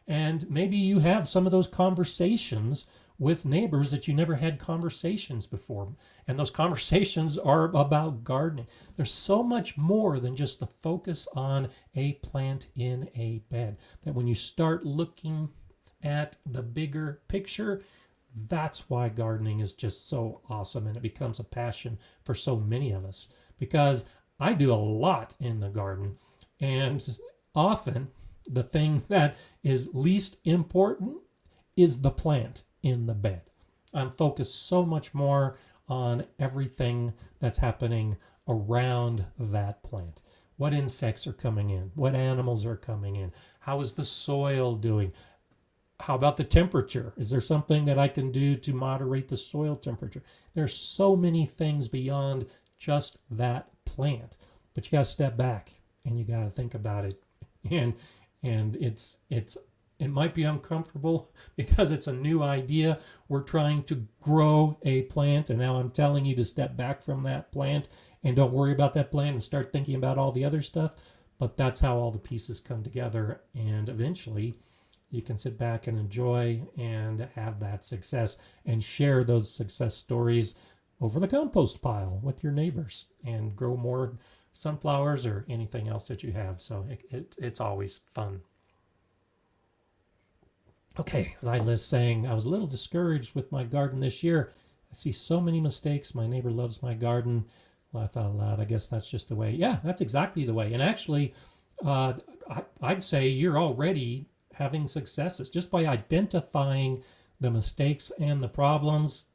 And maybe you have some of those conversations with neighbors that you never had conversations before. And those conversations are about gardening. There's so much more than just the focus on a plant in a bed. That when you start looking at the bigger picture, that's why gardening is just so awesome, and it becomes a passion for so many of us. Because I do a lot in the garden, and often the thing that is least important is the plant in the bed. I'm focused so much more on everything that's happening around that plant. What insects are coming in? What animals are coming in? How is the soil doing? How about the temperature? Is there something that I can do to moderate the soil temperature? There's so many things beyond just that plant. But you got to step back and you got to think about it. And it might be uncomfortable because it's a new idea. We're trying to grow a plant, and now I'm telling you to step back from that plant and don't worry about that plant and start thinking about all the other stuff. But that's how all the pieces come together, and eventually you can sit back and enjoy and have that success and share those success stories over the compost pile with your neighbors and grow more sunflowers or anything else that you have. So it's always fun. Okay, Lila's saying, I was a little discouraged with my garden this year. I see so many mistakes. My neighbor loves my garden. Laugh out loud. I guess that's just the way. Yeah, that's exactly the way. And actually, I'd say you're already having successes just by identifying the mistakes and the problems.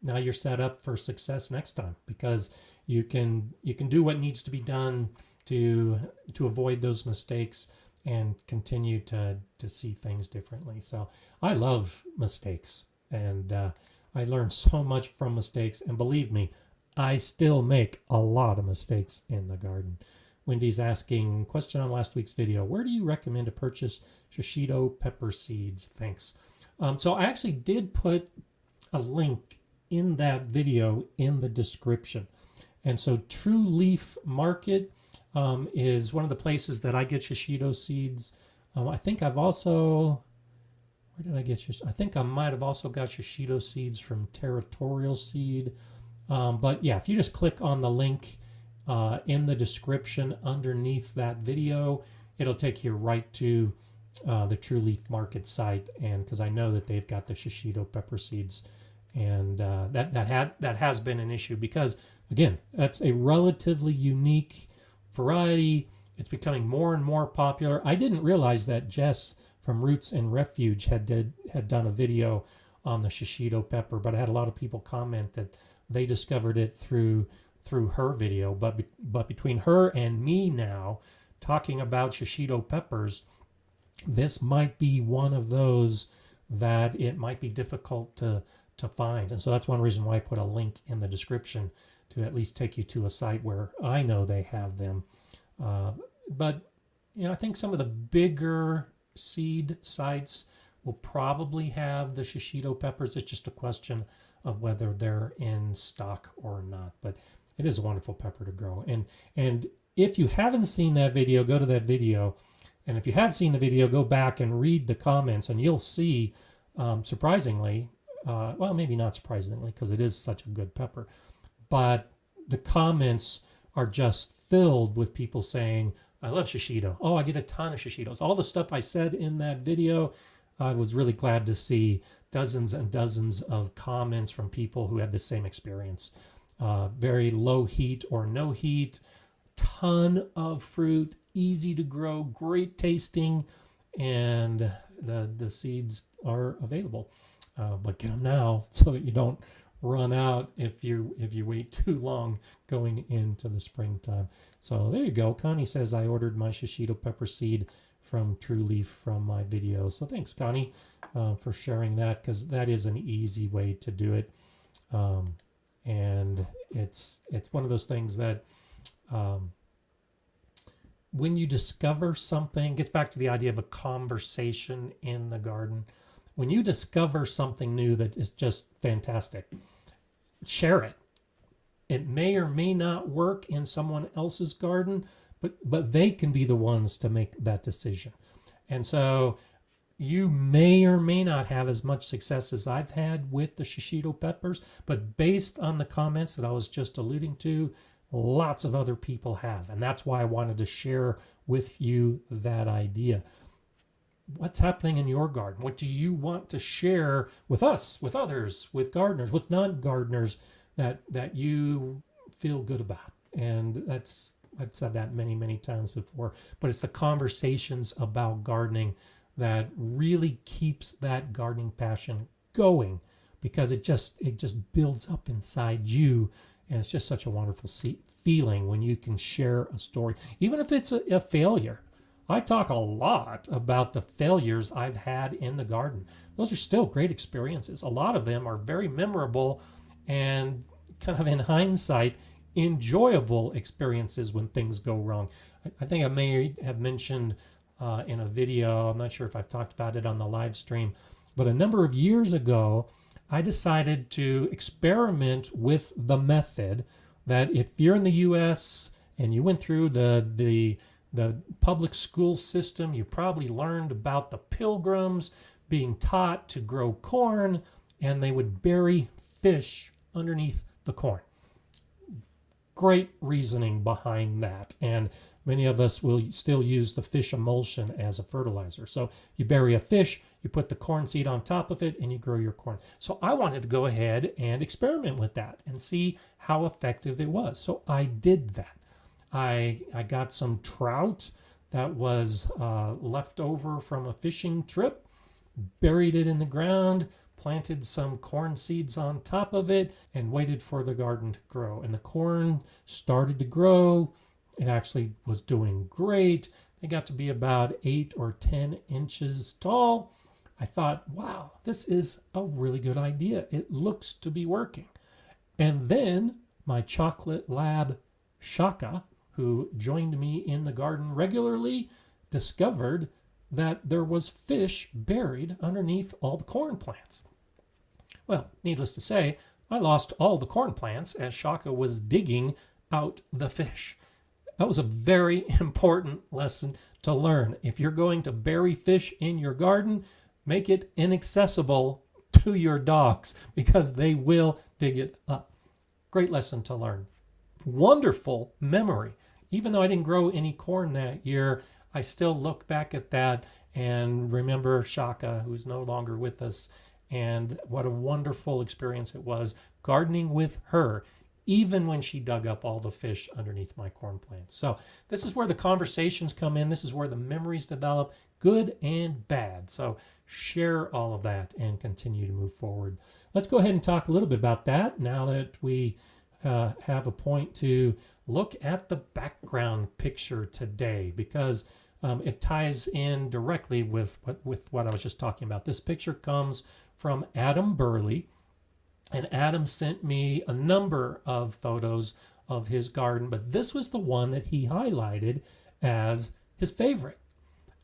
Now you're set up for success next time, because you can do what needs to be done to avoid those mistakes and continue to see things differently. So I love mistakes, and I learn so much from mistakes. And believe me, I still make a lot of mistakes in the garden. Wendy's asking, question on last week's video, where do you recommend to purchase Shishito pepper seeds? Thanks. So I actually did put a link in that video in the description. And so True Leaf Market is one of the places that I get Shishito seeds. I think I've also, where did I get Shishito? I think I might have also got Shishito seeds from Territorial Seed. But yeah, if you just click on the link in the description underneath that video, it'll take you right to the True Leaf Market site. And because I know that they've got the Shishito pepper seeds, and that has been an issue because, again, that's a relatively unique variety. It's becoming more and more popular. I didn't realize that Jess from Roots and Refuge had done a video on the Shishito pepper, but I had a lot of people comment that they discovered it through her video. But between her and me now talking about Shishito peppers, this might be one of those that it might be difficult to find. And so that's one reason why I put a link in the description to at least take you to a site where I know they have them. But I think some of the bigger seed sites will probably have the Shishito peppers. It's just a question of whether they're in stock or not. But it is a wonderful pepper to grow. And if you haven't seen that video, go to that video. And if you have seen the video, go back and read the comments, and you'll see, surprisingly, well, maybe not surprisingly, because it is such a good pepper, but the comments are just filled with people saying, I love Shishito. Oh, I get a ton of Shishitos. All the stuff I said in that video, I was really glad to see dozens and dozens of comments from people who had the same experience. Very low heat or no heat, ton of fruit, easy to grow, great tasting, and the seeds are available. But get them now so that you don't run out if you wait too long going into the springtime. So there you go. Connie says I ordered my Shishito pepper seed from True Leaf from my video. So thanks, Connie, for sharing that, because that is an easy way to do it. And it's one of those things that when you discover something, gets back to the idea of a conversation in the garden. When you discover something new that is just fantastic, share it. It may or may not work in someone else's garden, but they can be the ones to make that decision. And so you may or may not have as much success as I've had with the Shishito peppers, but based on the comments that I was just alluding to, lots of other people have. And that's why I wanted to share with you that idea. What's happening in your garden? What do you want to share with us, with others, with gardeners, with non-gardeners that you feel good about? And I've said that many, many times before, but it's the conversations about gardening that really keeps that gardening passion going, because it just builds up inside you, and it's just such a wonderful feeling when you can share a story, even if it's a failure. I talk a lot about the failures I've had in the garden. Those are still great experiences. A lot of them are very memorable and kind of in hindsight enjoyable experiences when things go wrong. I think I may have mentioned in a video, I'm not sure if I've talked about it on the live stream, but a number of years ago, I decided to experiment with the method that if you're in the US and you went through the public school system, you probably learned about the Pilgrims being taught to grow corn, and they would bury fish underneath the corn. Great reasoning behind that, and many of us will still use the fish emulsion as a fertilizer. So you bury a fish, you put the corn seed on top of it, and you grow your corn. So I wanted to go ahead and experiment with that and see how effective it was. So I did that. I got some trout that was left over from a fishing trip, buried it in the ground, planted some corn seeds on top of it, and waited for the garden to grow. And the corn started to grow. It actually was doing great. They got to be about 8 or 10 inches tall. I thought, wow, this is a really good idea. It looks to be working. And then my chocolate lab, Shaka, who joined me in the garden regularly, discovered that there was fish buried underneath all the corn plants. Well, needless to say, I lost all the corn plants as Shaka was digging out the fish. That was a very important lesson to learn. If you're going to bury fish in your garden, make it inaccessible to your dogs, because they will dig it up. Great lesson to learn. Wonderful memory. Even though I didn't grow any corn that year, I still look back at that and remember Shaka, who's no longer with us, and what a wonderful experience it was gardening with her, even when she dug up all the fish underneath my corn plants. So this is where the conversations come in. This is where the memories develop, good and bad. So share all of that and continue to move forward. Let's go ahead and talk a little bit about that now that we have a point to look at the background picture today, because it ties in directly with what I was just talking about. This picture comes from Adam Burleigh, and Adam sent me a number of photos of his garden, but this was the one that he highlighted as his favorite.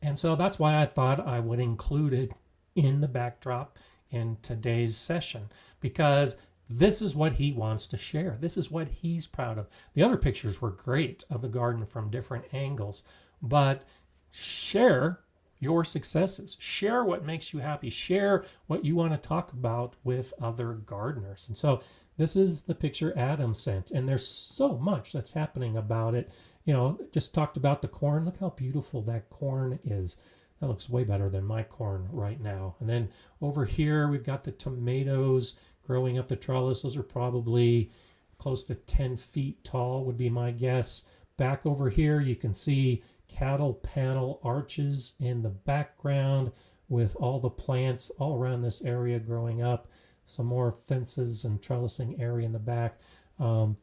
And so that's why I thought I would include it in the backdrop in today's session, because this is what he wants to share. This is what he's proud of. The other pictures were great of the garden from different angles, but share your successes. Share what makes you happy. Share what you want to talk about with other gardeners. And so this is the picture Adam sent, and there's so much that's happening about it. You know, just talked about the corn. Look how beautiful that corn is. That looks way better than my corn right now. And then over here, we've got the tomatoes growing up the trellis. Those are probably close to 10 feet tall, would be my guess. Back over here, you can see cattle panel arches in the background with all the plants all around this area growing up. Some more fences and trellising area in the back.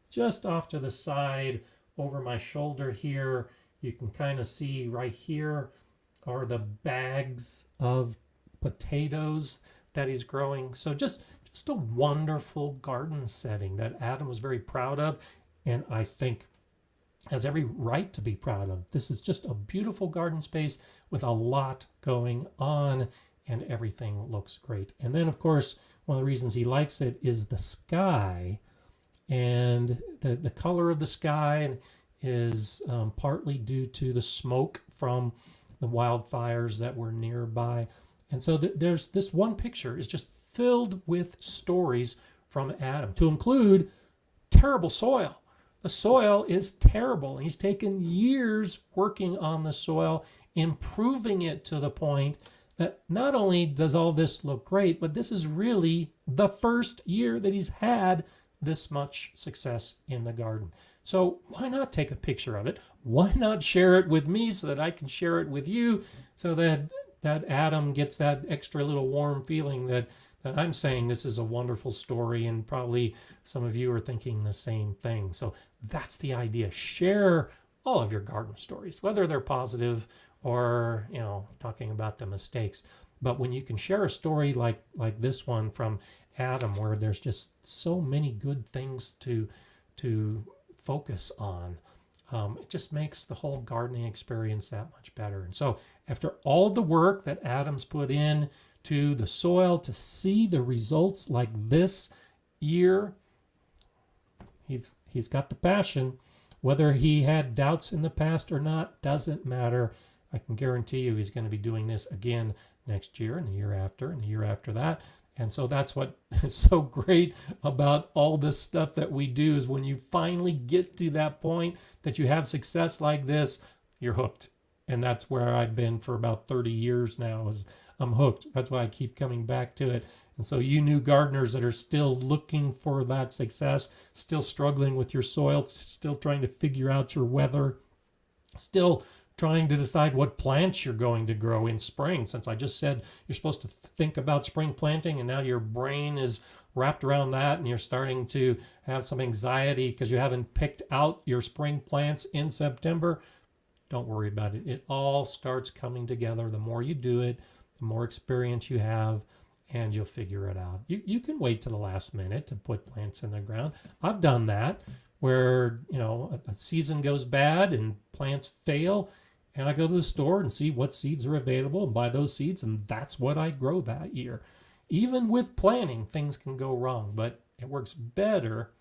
Just off to the side over my shoulder here, you can kind of see right here are the bags of potatoes that he's growing. So just a wonderful garden setting that Adam was very proud of, and I think has every right to be proud of. This is just a beautiful garden space with a lot going on, and everything looks great. And then, of course, one of the reasons he likes it is the sky, and the color of the sky is partly due to the smoke from the wildfires that were nearby. And so there's this one picture is just filled with stories from Adam, to include terrible soil. The soil is terrible. He's taken years working on the soil, improving it to the point that not only does all this look great, but this is really the first year that he's had this much success in the garden. So why not take a picture of it? Why not share it with me so that I can share it with you, so that that Adam gets that extra little warm feeling that I'm saying this is a wonderful story, and probably some of you are thinking the same thing. So that's the idea. Share all of your garden stories, whether they're positive or, talking about the mistakes. But when you can share a story like this one from Adam, where there's just so many good things to focus on, it just makes the whole gardening experience that much better. And so after all the work that Adam's put in to the soil, to see the results like this year, he's got the passion. Whether he had doubts in the past or not doesn't matter. I can guarantee you he's going to be doing this again next year and the year after and the year after that. And so that's what is so great about all this stuff that we do, is when you finally get to that point that you have success like this, you're hooked. And that's where I've been for about 30 years now, is I'm hooked. That's why I keep coming back to it. And so you new gardeners that are still looking for that success, still struggling with your soil, still trying to figure out your weather, still trying to decide what plants you're going to grow in spring, since I just said you're supposed to think about spring planting, and now your brain is wrapped around that and you're starting to have some anxiety because you haven't picked out your spring plants in September. Don't worry about it. It all starts coming together. The more you do it, the more experience you have, and you'll figure it out. You can wait to the last minute to put plants in the ground. I've done that, where a season goes bad and plants fail, and I go to the store and see what seeds are available and buy those seeds, and that's what I grow that year. Even with planning, things can go wrong, but it works better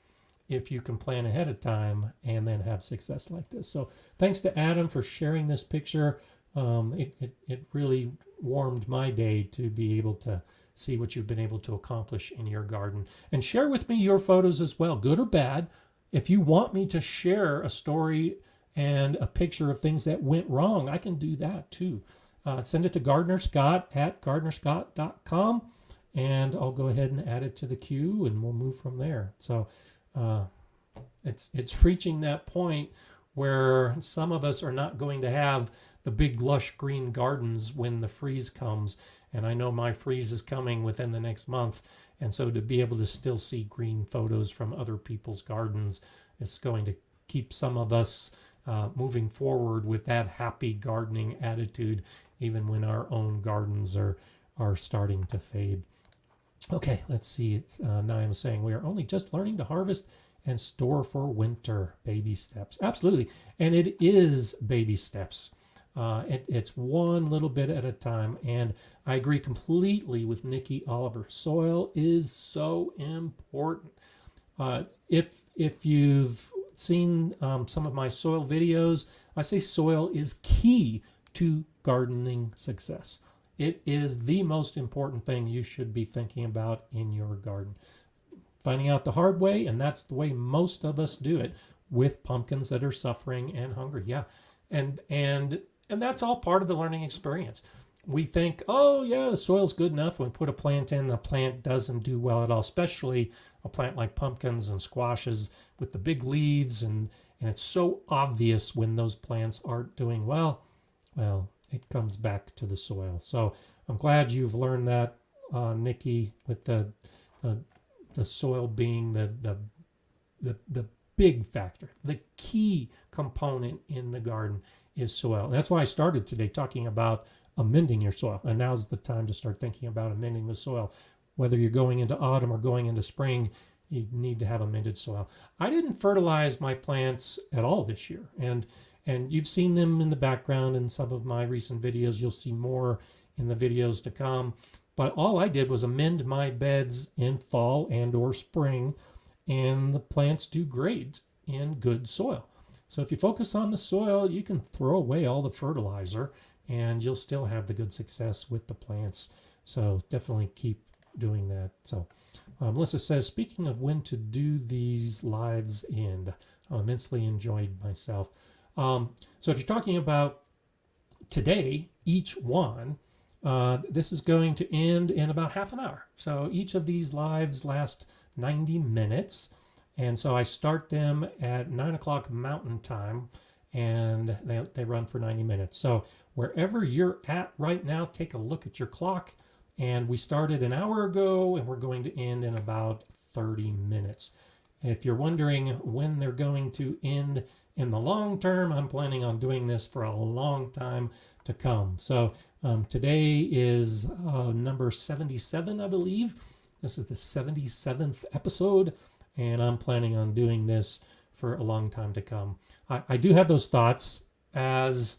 if you can plan ahead of time and then have success like this. So thanks to Adam for sharing this picture. It really warmed my day to be able to see what you've been able to accomplish in your garden. And share with me your photos as well, good or bad. If you want me to share a story and a picture of things that went wrong, I can do that too. Send it to gardenerscott@gardenerscott.com, and I'll go ahead and add it to the queue, and we'll move from there. So it's reaching that point where some of us are not going to have the big lush green gardens when the freeze comes. And I know my freeze is coming within the next month. And so to be able to still see green photos from other people's gardens is going to keep some of us moving forward with that happy gardening attitude, even when our own gardens are starting to fade. Okay, let's see. It's Naima saying, we are only just learning to harvest and store for winter. Baby steps. Absolutely. And it is baby steps. It's one little bit at a time. And I agree completely with Nikki Oliver. Soil is so important. If you've seen some of my soil videos, I say soil is key to gardening success. It is the most important thing you should be thinking about in your garden. Finding out the hard way, and that's the way most of us do it, with pumpkins that are suffering and hungry. Yeah, and that's all part of the learning experience. We think, oh yeah, the soil's good enough. When we put a plant in, the plant doesn't do well at all, especially a plant like pumpkins and squashes with the big leaves, and it's so obvious when those plants aren't doing well. Well, it comes back to the soil. So I'm glad you've learned that, Nikki, with the soil being the big factor. The key component in the garden is soil. And that's why I started today talking about amending your soil. And now's the time to start thinking about amending the soil. Whether you're going into autumn or going into spring, you need to have amended soil. I didn't fertilize my plants at all this year. And you've seen them in the background in some of my recent videos. You'll see more in the videos to come. But all I did was amend my beds in fall and or spring, and the plants do great in good soil. So if you focus on the soil, you can throw away all the fertilizer and you'll still have the good success with the plants. So definitely keep doing that. So Melissa says, speaking of when to do these lives end, I immensely enjoyed myself. So if you're talking about today, each one, this is going to end in about half an hour. So each of these lives last 90 minutes. And so I start them at 9 o'clock Mountain Time. and they run for 90 minutes. So wherever you're at right now, take a look at your clock. And we started an hour ago, and we're going to end in about 30 minutes. If you're wondering when they're going to end in the long term, I'm planning on doing this for a long time to come. So today is number 77, I believe. This is the 77th episode, and I'm planning on doing this for a long time to come. I do have those thoughts as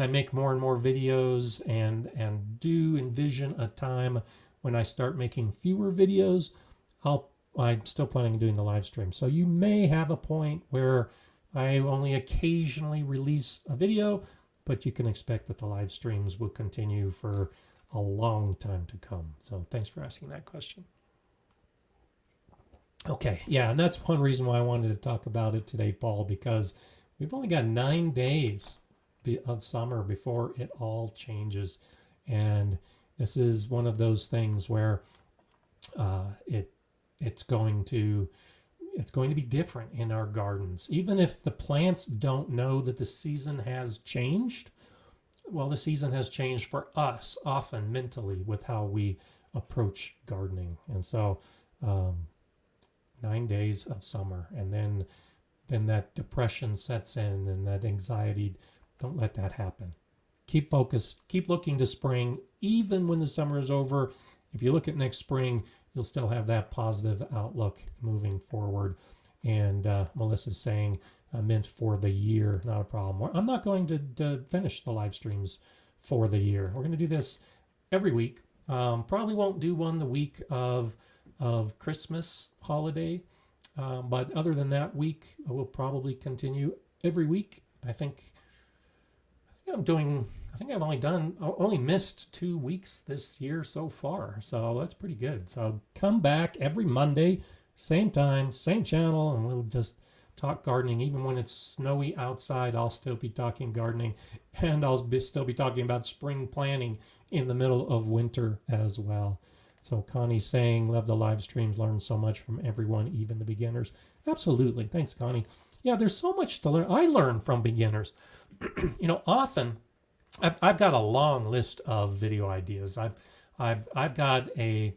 I make more and more videos, and do envision a time when I start making fewer videos. I'm still planning on doing the live stream. So you may have a point where I only occasionally release a video, but you can expect that the live streams will continue for a long time to come. So thanks for asking that question. Okay, yeah, and that's one reason why I wanted to talk about it today, Paul, because we've only got 9 days of summer before it all changes. And this is one of those things where it's going to be different in our gardens. Even if the plants don't know that the season has changed, well, the season has changed for us often mentally with how we approach gardening. And so 9 days of summer, and then that depression sets in, and that anxiety. Don't let that happen. Keep focused, keep looking to spring, even when the summer is over. If you look at next spring, you'll still have that positive outlook moving forward. And Melissa's saying, meant for the year, not a problem. I'm not going to finish the live streams for the year. We're going to do this every week. Probably won't do one the week of Christmas holiday. But other than that week, I will probably continue every week. I think I've only missed 2 weeks this year so far. So that's pretty good. So come back every Monday, same time, same channel, and we'll just talk gardening. Even when it's snowy outside, I'll still be talking gardening, and I'll still be talking about spring planting in the middle of winter as well. So Connie's saying, love the live streams, learn so much from everyone, even the beginners. Absolutely. Thanks, Connie. Yeah, there's so much to learn. I learn from beginners. Often I've got a long list of video ideas. I've got a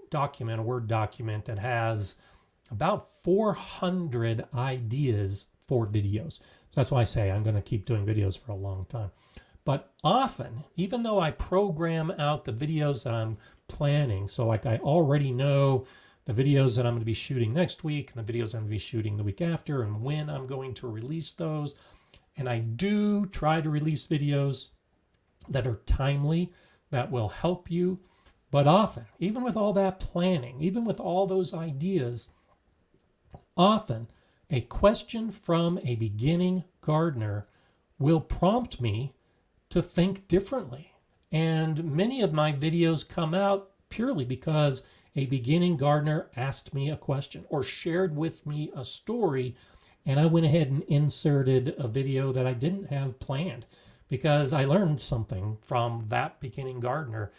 document, a Word document that has about 400 ideas for videos. So that's why I say I'm going to keep doing videos for a long time. But often, even though I program out the videos that I'm planning, so like I already know the videos that I'm going to be shooting next week, and the videos I'm going to be shooting the week after, and when I'm going to release those. And I do try to release videos that are timely, that will help you. But often, even with all that planning, even with all those ideas, often a question from a beginning gardener will prompt me to think differently. And many of my videos come out purely because a beginning gardener asked me a question or shared with me a story, and I went ahead and inserted a video that I didn't have planned because I learned something from that beginning gardener.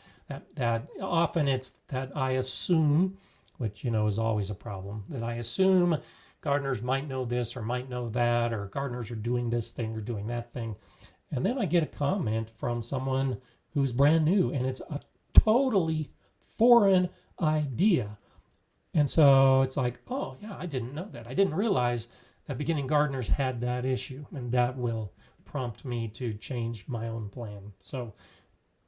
That often it's that I assume, which is always a problem, that I assume gardeners might know this or might know that, or gardeners are doing this thing or doing that thing. And then I get a comment from someone who's brand new, and it's a totally foreign idea. And so it's like, oh yeah, I didn't know that. I didn't realize that beginning gardeners had that issue, and that will prompt me to change my own plan. So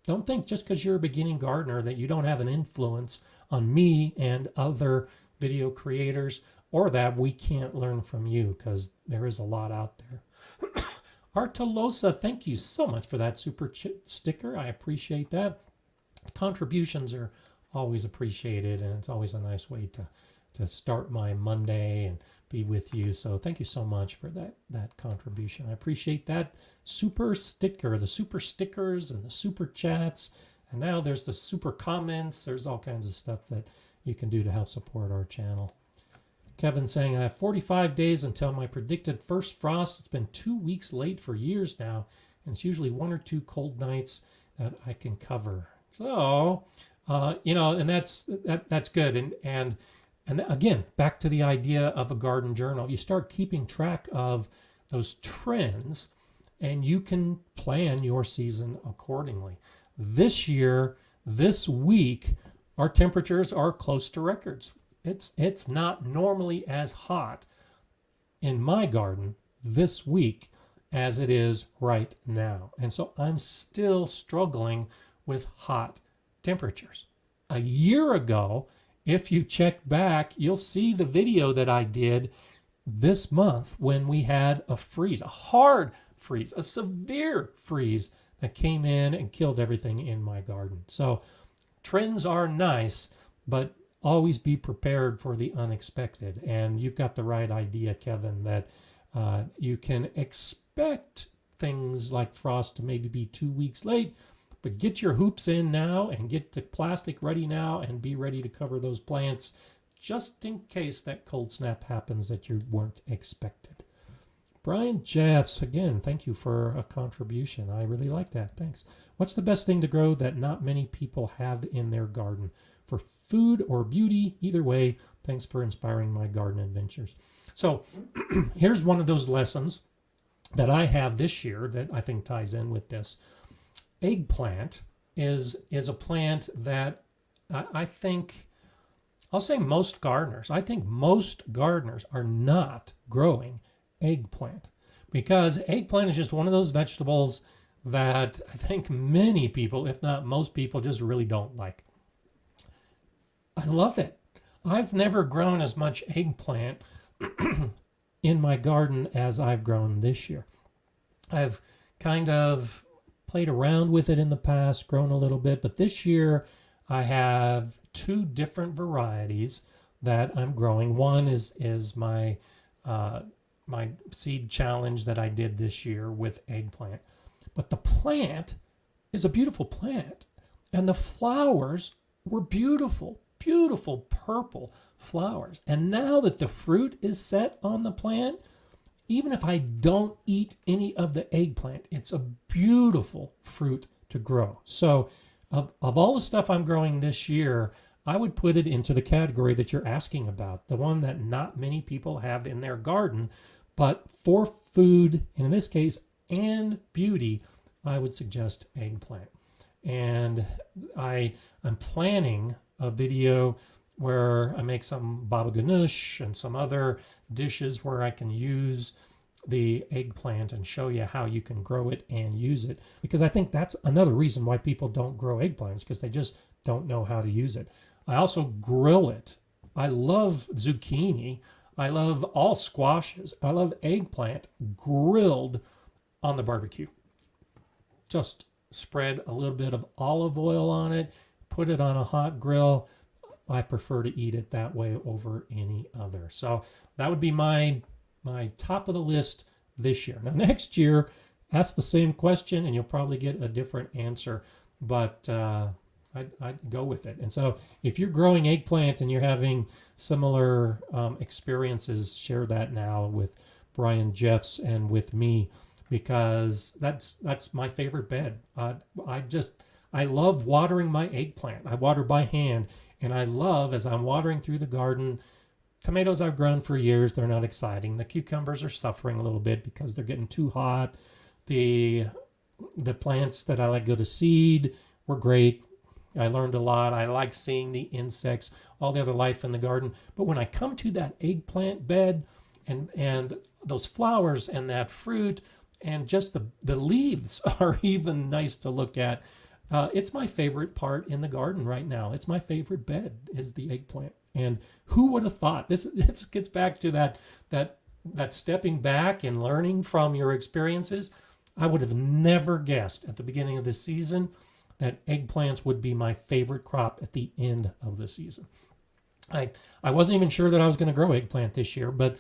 don't think just because you're a beginning gardener that you don't have an influence on me and other video creators, or that we can't learn from you, because there is a lot out there. Artolosa, thank you so much for that super sticker. I appreciate that. Contributions are always appreciated, and it's always a nice way to start my Monday and be with you. So thank you so much for that contribution. I appreciate that super sticker, the super stickers and the super chats. And now there's the super comments. There's all kinds of stuff that you can do to help support our channel. Kevin saying, I have 45 days until my predicted first frost. It's been 2 weeks late for years now, and it's usually 1 or 2 cold nights that I can cover. So, and that's good. And again, back to the idea of a garden journal. You start keeping track of those trends, and you can plan your season accordingly. This year, this week, our temperatures are close to records. It's not normally as hot in my garden this week as it is right now. And so I'm still struggling with hot temperatures. A year ago, if you check back, you'll see the video that I did this month when we had a freeze, a hard freeze, a severe freeze that came in and killed everything in my garden. So trends are nice, but always be prepared for the unexpected. And you've got the right idea, Kevin, that you can expect things like frost to maybe be 2 weeks late, but get your hoops in now and get the plastic ready now and be ready to cover those plants just in case that cold snap happens that you weren't expected. Brian Jeffs, again, thank you for a contribution. I really like that. Thanks. What's the best thing to grow that not many people have in their garden? For food or beauty, either way, thanks for inspiring my garden adventures. So here's one of those lessons that I have this year that I think ties in with this. Eggplant is a plant that I think, I'll say most gardeners are not growing eggplant, because eggplant is just one of those vegetables that I think many people, if not most people, just really don't like. I love it. I've never grown as much eggplant in my garden as I've grown this year. I've kind of played around with it in the past, grown a little bit, but this year I have 2 different varieties that I'm growing. One is my my seed challenge that I did this year with eggplant. But the plant is a beautiful plant, and the flowers were beautiful, beautiful purple flowers. And now that the fruit is set on the plant, even if I don't eat any of the eggplant, it's a beautiful fruit to grow. So of all the stuff I'm growing this year, I would put it into the category that you're asking about, the one that not many people have in their garden. But for food, and in this case, and beauty, I would suggest eggplant. And I'm planning a video where I make some baba ganoush and some other dishes where I can use the eggplant and show you how you can grow it and use it. Because I think that's another reason why people don't grow eggplants, because they just don't know how to use it. I also grill it. I love zucchini. I love all squashes. I love eggplant grilled on the barbecue. Just spread a little bit of olive oil on it, put it on a hot grill. I prefer to eat it that way over any other. So that would be my top of the list this year. Now next year, ask the same question and you'll probably get a different answer, but I'd go with it. And so if you're growing eggplant and you're having similar experiences, share that now with Brian Jeffs and with me, because that's my favorite bed. I love watering my eggplant. I water by hand, and I love, as I'm watering through the garden, tomatoes I've grown for years, they're not exciting. The cucumbers are suffering a little bit because they're getting too hot. The plants that I let go to seed were great. I learned a lot. I like seeing the insects, all the other life in the garden. But when I come to that eggplant bed and those flowers and that fruit and just the leaves are even nice to look at, it's my favorite part in the garden right now. It's my favorite bed is the eggplant. And who would have thought? This gets back to that stepping back and learning from your experiences. I would have never guessed at the beginning of this season that eggplants would be my favorite crop at the end of the season. I wasn't even sure that I was going to grow eggplant this year, but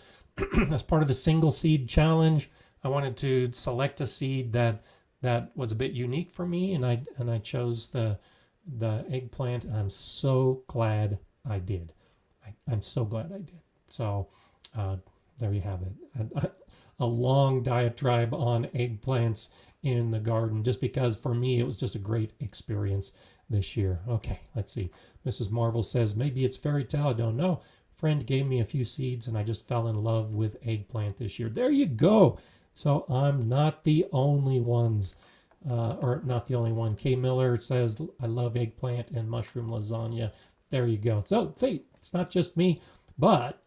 as part of the single seed challenge, I wanted to select a seed that was a bit unique for me, and I chose the eggplant, and I'm so glad I did. I'm so glad I did. So there you have it. A long diatribe on eggplants in the garden, just because for me it was just a great experience this year. Okay, let's see. Mrs. Marvel says, maybe it's fairy tale, I don't know. Friend gave me a few seeds and I just fell in love with eggplant this year. There you go. So I'm not the only ones, or not the only one. K Miller says, I love eggplant and mushroom lasagna. There you go. So see, it's not just me, but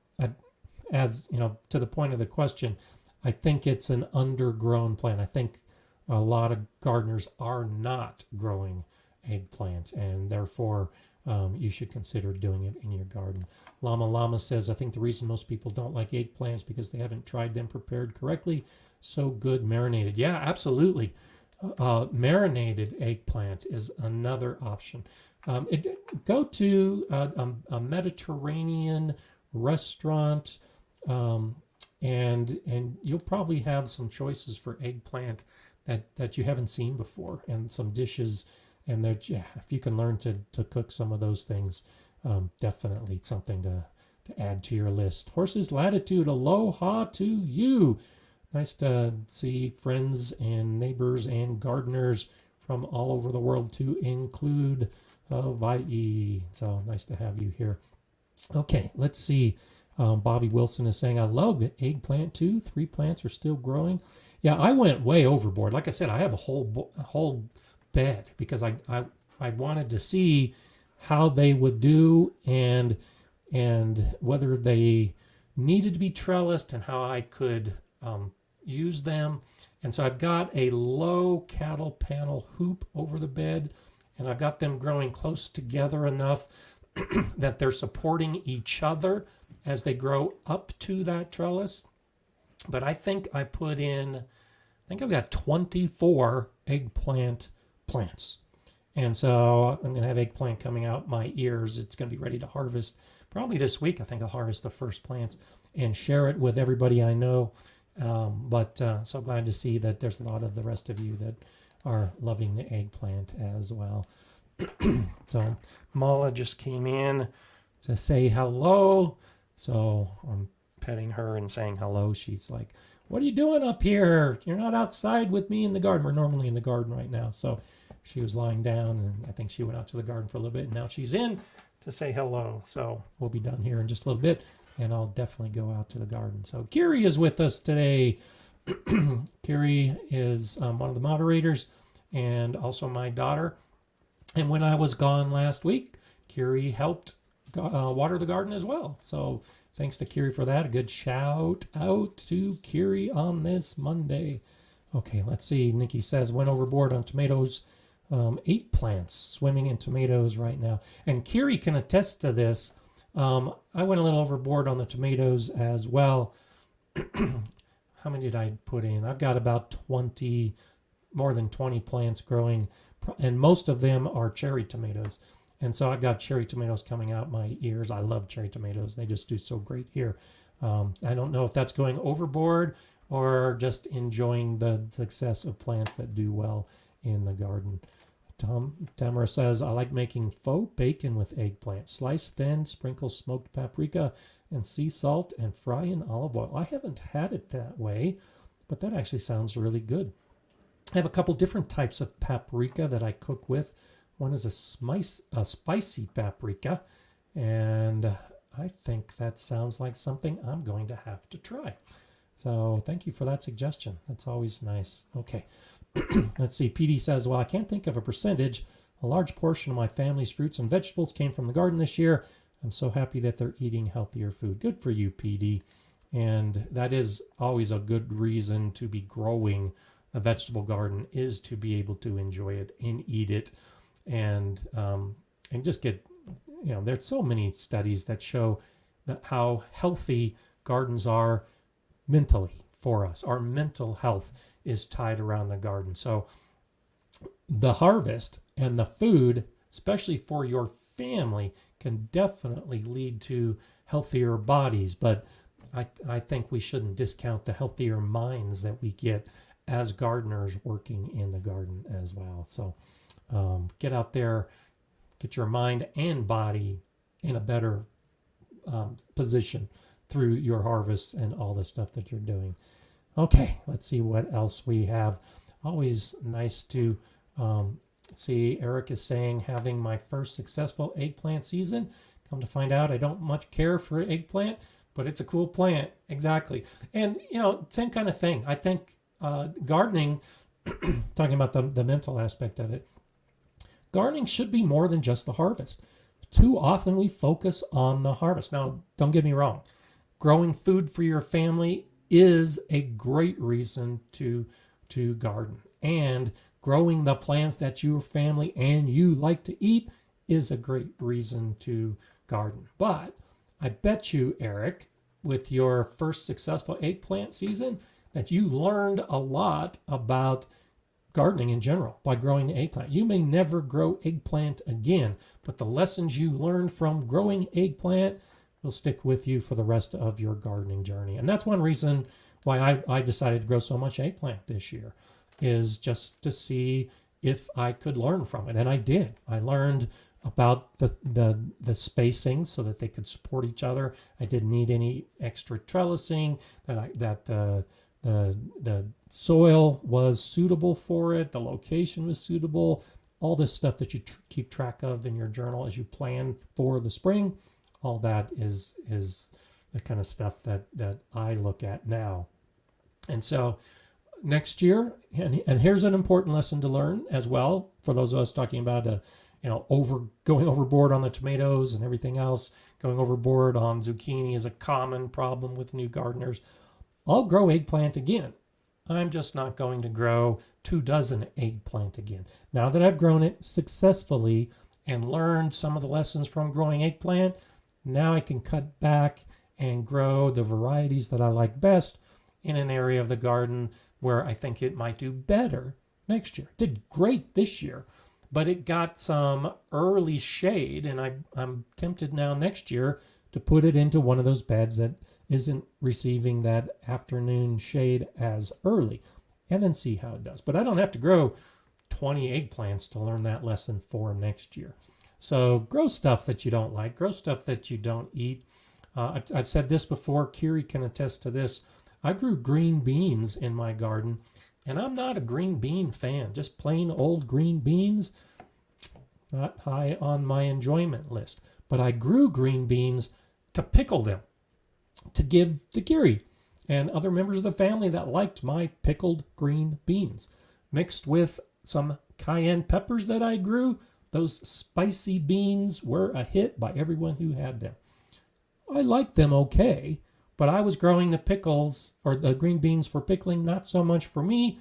as you know, to the point of the question, I think it's an undergrown plant. I think a lot of gardeners are not growing eggplant, and therefore you should consider doing it in your garden. Llama Llama says, I think the reason most people don't like eggplants is because they haven't tried them prepared correctly. So good marinated. Yeah, absolutely. Marinated eggplant is another option. Go to a Mediterranean restaurant, and you'll probably have some choices for eggplant that you haven't seen before, and some dishes. And if you can learn to cook some of those things, definitely something to add to your list. Horses Latitude, aloha to you. Nice to see friends and neighbors and gardeners from all over the world, to include Hawaii. So nice to have you here. Okay, let's see. Bobby Wilson is saying, I love eggplant too. 3 plants are still growing. Yeah, I went way overboard. Like I said, I have a whole bed because I wanted to see how they would do, and whether they needed to be trellised and how I could use them. And so I've got a low cattle panel hoop over the bed, and I've got them growing close together enough that they're supporting each other as they grow up to that trellis. But I think I've got 24 eggplant plants. And so I'm going to have eggplant coming out my ears. It's going to be ready to harvest probably this week. I think I'll harvest the first plants and share it with everybody I know. But so glad to see that there's a lot of the rest of you that are loving the eggplant as well. So Mala just came in to say hello. So I'm petting her and saying hello. She's like, what are you doing up here? You're not outside with me in the garden. We're normally in the garden right now. So she was lying down, and I think she went out to the garden for a little bit, and now she's in to say hello. So we'll be done here in just a little bit, and I'll definitely go out to the garden. So Kiri is with us today. Kiri is one of the moderators and also my daughter. And when I was gone last week, Kiri helped water the garden as well. So thanks to Kiri for that. A good shout out to Kiri on this Monday. Okay, let's see. Nikki says, went overboard on tomatoes. 8 plants swimming in tomatoes right now. And Kiri can attest to this. I went a little overboard on the tomatoes as well. How many did I put in? I've got about 20, more than 20 plants growing, and most of them are cherry tomatoes. And so I've got cherry tomatoes coming out my ears. I love cherry tomatoes. They just do so great here. I don't know if that's going overboard or just enjoying the success of plants that do well in the garden. Tamara says, I like making faux bacon with eggplant. Slice thin, sprinkle smoked paprika and sea salt, and fry in olive oil. I haven't had it that way, but that actually sounds really good. I have a couple different types of paprika that I cook with. One is a spicy paprika, and I think that sounds like something I'm going to have to try. So thank you for that suggestion. That's always nice. Okay, let's see. PD says, well, I can't think of a percentage. A large portion of my family's fruits and vegetables came from the garden this year. I'm so happy that they're eating healthier food. Good for you, PD. And that is always a good reason to be growing a vegetable garden, is to be able to enjoy it and eat it. And just get, there's so many studies that show that how healthy gardens are mentally for us. Our mental health is tied around the garden. So the harvest and the food, especially for your family, can definitely lead to healthier bodies. But I think we shouldn't discount the healthier minds that we get as gardeners working in the garden as well. So get out there, get your mind and body in a better position through your harvest and all the stuff that you're doing. Okay, let's see what else we have. Always nice to see. Eric is saying, having my first successful eggplant season. Come to find out, I don't much care for eggplant, but it's a cool plant. Exactly. And, same kind of thing. I think gardening, talking about the mental aspect of it, gardening should be more than just the harvest. Too often we focus on the harvest. Now, don't get me wrong. Growing food for your family is a great reason to garden. And growing the plants that your family and you like to eat is a great reason to garden. But I bet you, Eric, with your first successful eggplant season, that you learned a lot about gardening in general by growing the eggplant. You may never grow eggplant again, but the lessons you learned from growing eggplant will stick with you for the rest of your gardening journey. And that's one reason why I decided to grow so much eggplant this year, is just to see if I could learn from it. And I did. I learned about the spacing so that they could support each other. I didn't need any extra trellising, that the soil was suitable for it, the location was suitable, all this stuff that you keep track of in your journal as you plan for the spring. All that is the kind of stuff that I look at now. And so next year, and here's an important lesson to learn as well for those of us talking about going overboard on the tomatoes and everything else. Going overboard on zucchini is a common problem with new gardeners. I'll grow eggplant again. I'm just not going to grow 24 eggplant again. Now that I've grown it successfully and learned some of the lessons from growing eggplant, now I can cut back and grow the varieties that I like best in an area of the garden where I think it might do better next year. It did great this year, but it got some early shade, and I'm tempted now next year to put it into one of those beds that isn't receiving that afternoon shade as early, and then see how it does. But I don't have to grow 20 eggplants to learn that lesson for next year. So grow stuff that you don't like, grow stuff that you don't eat. I've said this before, Kiri can attest to this. I grew green beans in my garden, and I'm not a green bean fan. Just plain old green beans, not high on my enjoyment list. But I grew green beans to pickle them, to give to Kiri and other members of the family that liked my pickled green beans, mixed with some cayenne peppers that I grew. Those spicy beans were a hit by everyone who had them. I liked them okay, but I was growing the pickles or the green beans for pickling, not so much for me,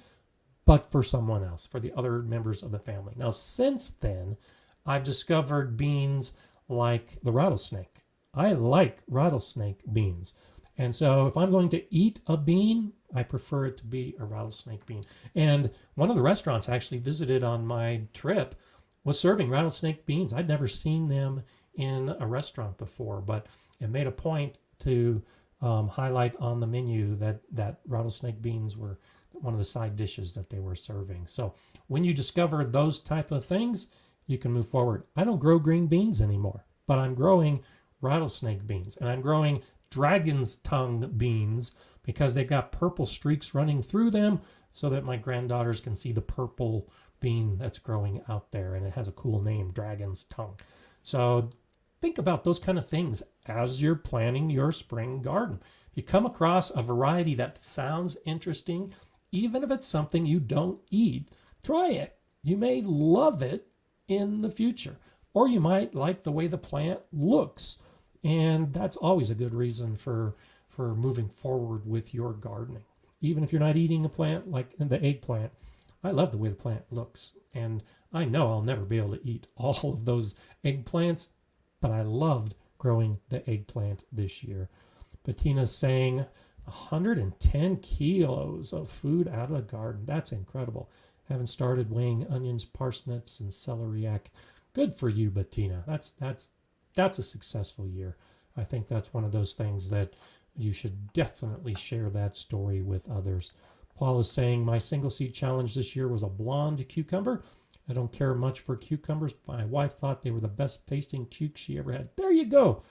but for someone else, for the other members of the family. Now, since then, I've discovered beans like the rattlesnake. I like rattlesnake beans. And so if I'm going to eat a bean, I prefer it to be a rattlesnake bean. And one of the restaurants I actually visited on my trip was serving rattlesnake beans. I'd never seen them in a restaurant before, but it made a point to highlight on the menu that rattlesnake beans were one of the side dishes that they were serving. So when you discover those type of things, you can move forward. I don't grow green beans anymore, but I'm growing rattlesnake beans, and I'm growing dragon's tongue beans because they've got purple streaks running through them so that my granddaughters can see the purple bean that's growing out there, and it has a cool name, dragon's tongue. So think about those kind of things as you're planning your spring garden. If you come across a variety that sounds interesting, even if it's something you don't eat, try it. You may love it in the future, or you might like the way the plant looks. And that's always a good reason for moving forward with your gardening. Even if you're not eating a plant like the eggplant, I love the way the plant looks. And I know I'll never be able to eat all of those eggplants, but I loved growing the eggplant this year. Bettina's saying 110 kilos of food out of the garden. That's incredible. Haven't started weighing onions, parsnips, and celeriac. Good for you, Bettina. That's a successful year. I think that's one of those things that you should definitely share that story with others. Paul is saying, my single seed challenge this year was a blonde cucumber. I don't care much for cucumbers. My wife thought they were the best tasting cuke she ever had. There you go.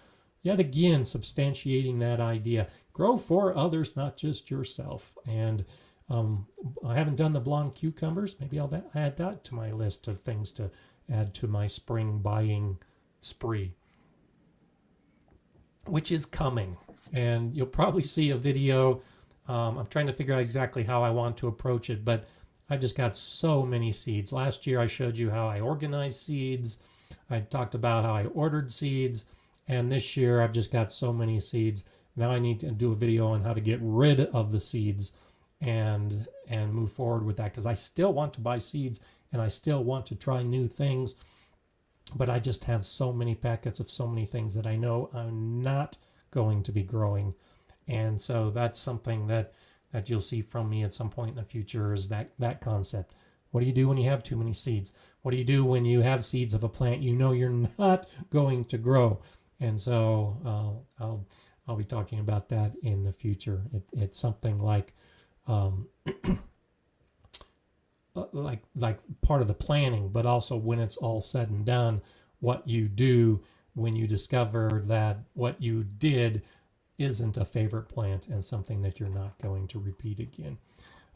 Yet again, substantiating that idea. Grow for others, not just yourself. And I haven't done the blonde cucumbers. Maybe I'll add that to my list of things to add to my spring buying spree, which is coming. And you'll probably see a video I'm trying to figure out exactly how I want to approach it, but I just got so many seeds. Last year I showed you how I organized seeds. I talked about how I ordered seeds. And this year I've just got so many seeds. Now I need to do a video on how to get rid of the seeds and move forward with that, because I still want to buy seeds and I still want to try new things. But I just have so many packets of so many things that I know I'm not going to be growing. And so that's something that you'll see from me at some point in the future, is that concept. What do you do when you have too many seeds? What do you do when you have seeds of a plant you know you're not going to grow? And so I'll be talking about that in the future. It's something like like part of the planning, but also when it's all said and done, what you do when you discover that what you did isn't a favorite plant and something that you're not going to repeat again.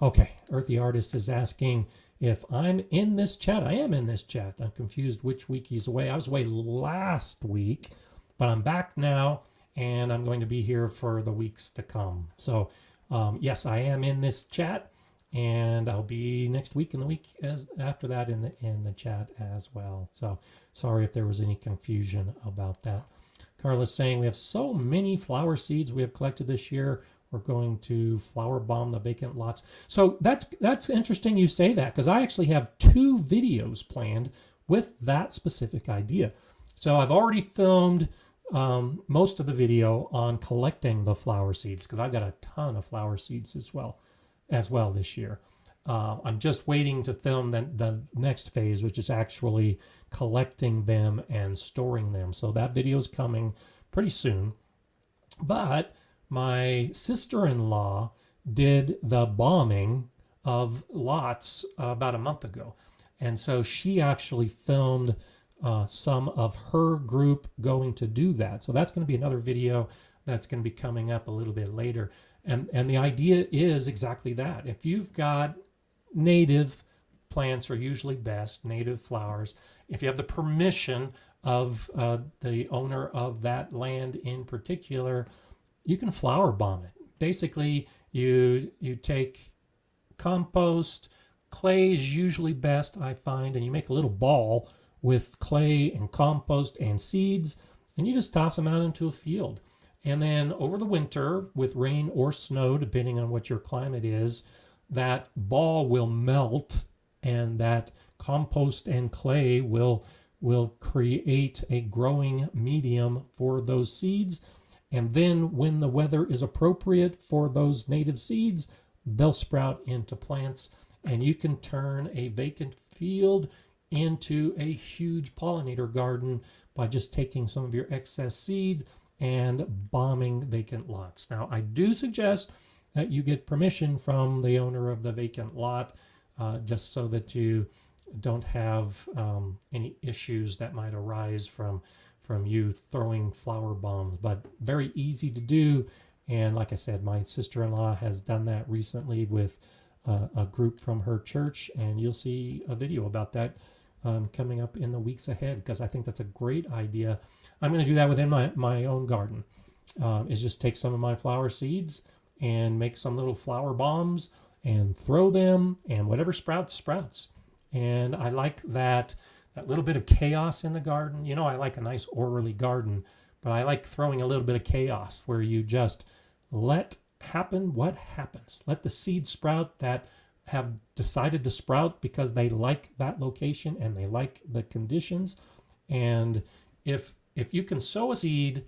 Okay, Earthy Artist is asking if I'm in this chat. I am in this chat. I'm confused which week he's away. I was away last week, but I'm back now, and I'm going to be here for the weeks to come. So yes, I am in this chat, and I'll be next week and the week after that in the chat as well. So sorry if there was any confusion about that. Carla's saying we have so many flower seeds we have collected this year. We're going to flower bomb the vacant lots. So that's interesting you say that, because I actually have 2 videos planned with that specific idea. So I've already filmed most of the video on collecting the flower seeds, because I've got a ton of flower seeds as well this year. I'm just waiting to film the next phase, which is actually collecting them and storing them. So that video is coming pretty soon. But my sister-in-law did the bombing of lots about a month ago. And so she actually filmed some of her group going to do that. So that's going to be another video that's going to be coming up a little bit later. And the idea is exactly that. If you've got native plants, are usually best, native flowers. If you have the permission of the owner of that land in particular, you can flower bomb it. Basically, you take compost, clay is usually best, I find, and you make a little ball with clay and compost and seeds, and you just toss them out into a field. And then over the winter, with rain or snow, depending on what your climate is, that ball will melt, and that compost and clay will create a growing medium for those seeds. And then when the weather is appropriate for those native seeds, they'll sprout into plants, and you can turn a vacant field into a huge pollinator garden by just taking some of your excess seed and bombing vacant lots. Now, I do suggest that you get permission from the owner of the vacant lot, just so that you don't have any issues that might arise from you throwing flower bombs. But very easy to do, and like I said, my sister-in-law has done that recently with a group from her church, and you'll see a video about that coming up in the weeks ahead, because I think that's a great idea. I'm going to do that within my own garden, is just take some of my flower seeds and make some little flower bombs and throw them, and whatever sprouts. And I like that little bit of chaos in the garden. You know, I like a nice orderly garden, but I like throwing a little bit of chaos where you just let happen what happens. Let the seeds sprout that have decided to sprout because they like that location and they like the conditions. And if you can sow a seed,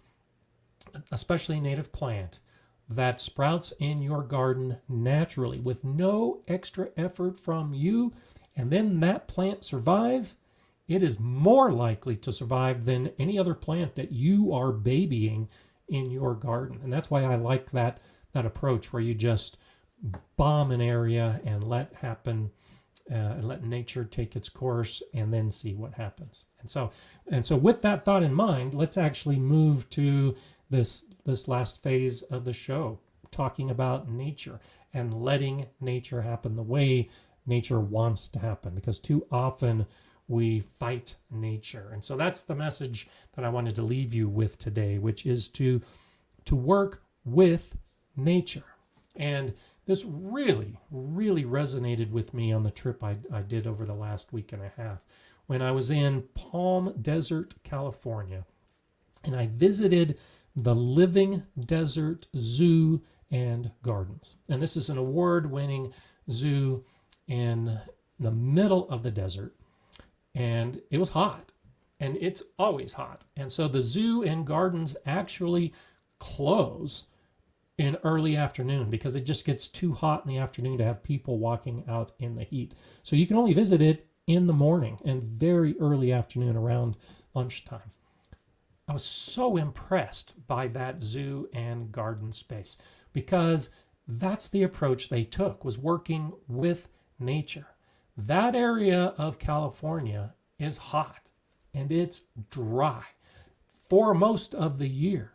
especially a native plant, that sprouts in your garden naturally with no extra effort from you, and then that plant survives, it is more likely to survive than any other plant that you are babying in your garden. And that's why I like that approach, where you just bomb an area and let happen, and let nature take its course, and then see what happens. And so with that thought in mind, let's actually move to this last phase of the show, talking about nature and letting nature happen the way nature wants to happen, because too often we fight nature. And so that's the message that I wanted to leave you with today, which is to work with nature. And this really, really resonated with me on the trip I did over the last week and a half when I was in Palm Desert, California. And I visited the Living Desert Zoo and Gardens. And this is an award-winning zoo in the middle of the desert. And it was hot. And it's always hot. And so the zoo and gardens actually close in early afternoon because it just gets too hot in the afternoon to have people walking out in the heat. So you can only visit it in the morning and very early afternoon around lunchtime. I was so impressed by that zoo and garden space because that's the approach they took, was working with nature. That area of California is hot and it's dry for most of the year.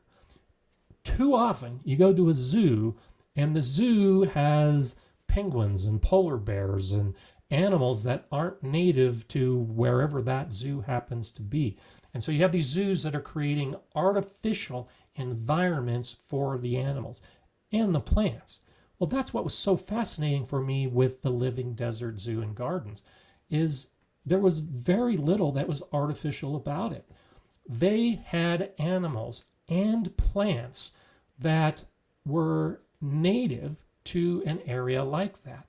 Too often you go to a zoo and the zoo has penguins and polar bears and animals that aren't native to wherever that zoo happens to be. And so you have these zoos that are creating artificial environments for the animals and the plants. Well, that's what was so fascinating for me with the Living Desert Zoo and Gardens, is there was very little that was artificial about it. They had animals and plants that were native to an area like that.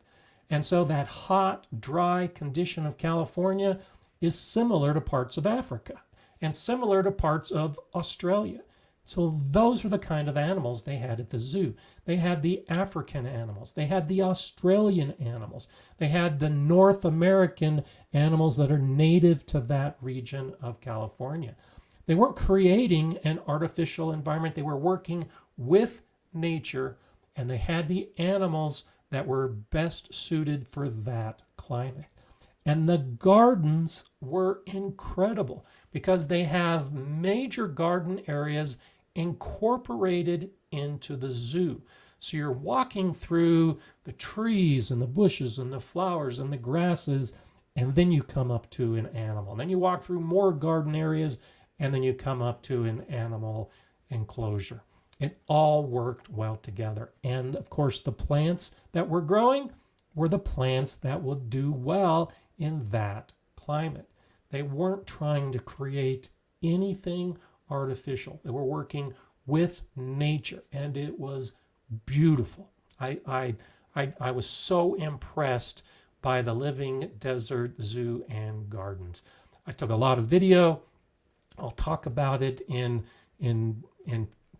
And so that hot, dry condition of California is similar to parts of Africa and similar to parts of Australia. So those are the kind of animals they had at the zoo. They had the African animals. They had the Australian animals. They had the North American animals that are native to that region of California. They weren't creating an artificial environment. They were working with nature, and they had the animals that were best suited for that climate. And the gardens were incredible because they have major garden areas incorporated into the zoo. So you're walking through the trees and the bushes and the flowers and the grasses, and then you come up to an animal. Then you walk through more garden areas, and then you come up to an animal enclosure. It all worked well together. And of course, the plants that were growing were the plants that will do well in that climate. They weren't trying to create anything artificial. They were working with nature, and it was beautiful. I was so impressed by the Living Desert Zoo and Gardens. I took a lot of video. I'll talk about it in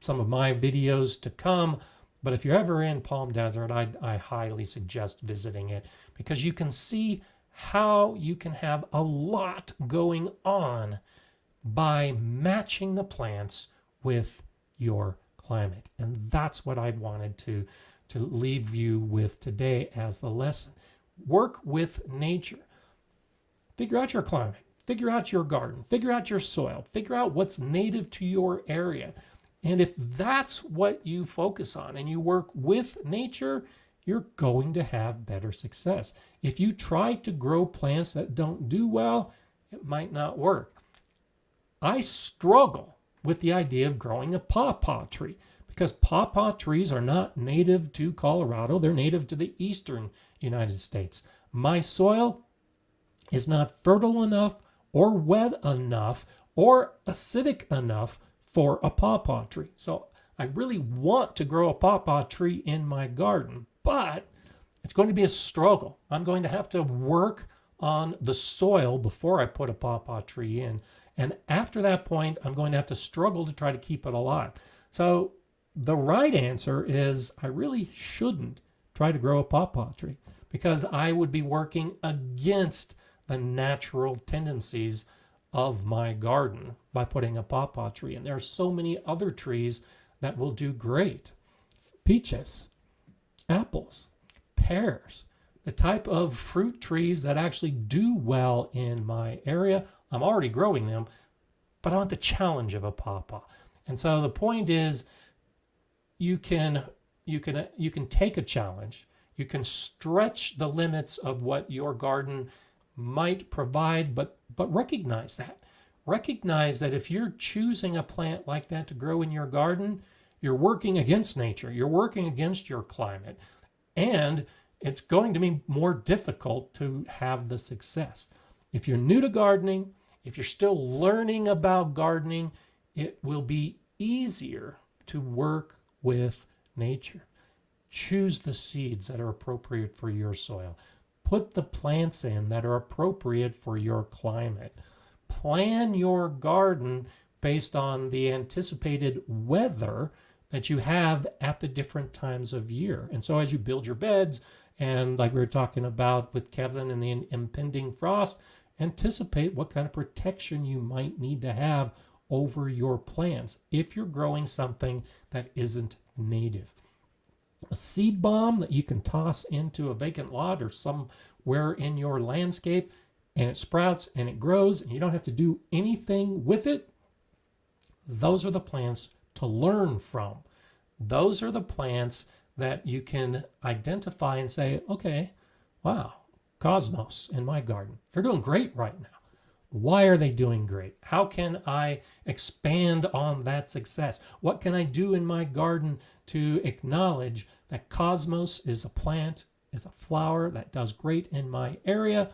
some of my videos to come. But if you're ever in Palm Desert, I highly suggest visiting it because you can see how you can have a lot going on by matching the plants with your climate. And that's what I wanted to leave you with today as the lesson. Work with nature. Figure out your climate. Figure out your garden. Figure out your soil. Figure out what's native to your area. And if that's what you focus on and you work with nature, you're going to have better success. If you try to grow plants that don't do well, it might not work. I struggle with the idea of growing a pawpaw tree because pawpaw trees are not native to Colorado. They're native to the eastern United States. My soil is not fertile enough or wet enough or acidic enough for a pawpaw tree. So I really want to grow a pawpaw tree in my garden, but it's going to be a struggle. I'm going to have to work on the soil before I put a pawpaw tree in. And after that point, I'm going to have to struggle to try to keep it alive. So the right answer is I really shouldn't try to grow a pawpaw tree because I would be working against the natural tendencies of my garden by putting a pawpaw tree in. There are so many other trees that will do great. Peaches, apples, pears, the type of fruit trees that actually do well in my area. I'm already growing them, but I want the challenge of a pawpaw. And so the point is you can take a challenge. You can stretch the limits of what your garden might provide, but recognize that. Recognize that if you're choosing a plant like that to grow in your garden, you're working against nature. You're working against your climate. And it's going to be more difficult to have the success. If you're new to gardening, if you're still learning about gardening, it will be easier to work with nature. Choose the seeds that are appropriate for your soil. Put the plants in that are appropriate for your climate. Plan your garden based on the anticipated weather that you have at the different times of year. And so as you build your beds, and like we were talking about with Kevin and the impending frost, anticipate what kind of protection you might need to have over your plants if you're growing something that isn't native. A seed bomb that you can toss into a vacant lot or somewhere in your landscape, and it sprouts and it grows and you don't have to do anything with it. Those are the plants to learn from. Those are the plants that you can identify and say, okay, wow, Cosmos in my garden, they're doing great right now. Why are they doing great? How can I expand on that success? What can I do in my garden to acknowledge that Cosmos is a plant, is a flower that does great in my area?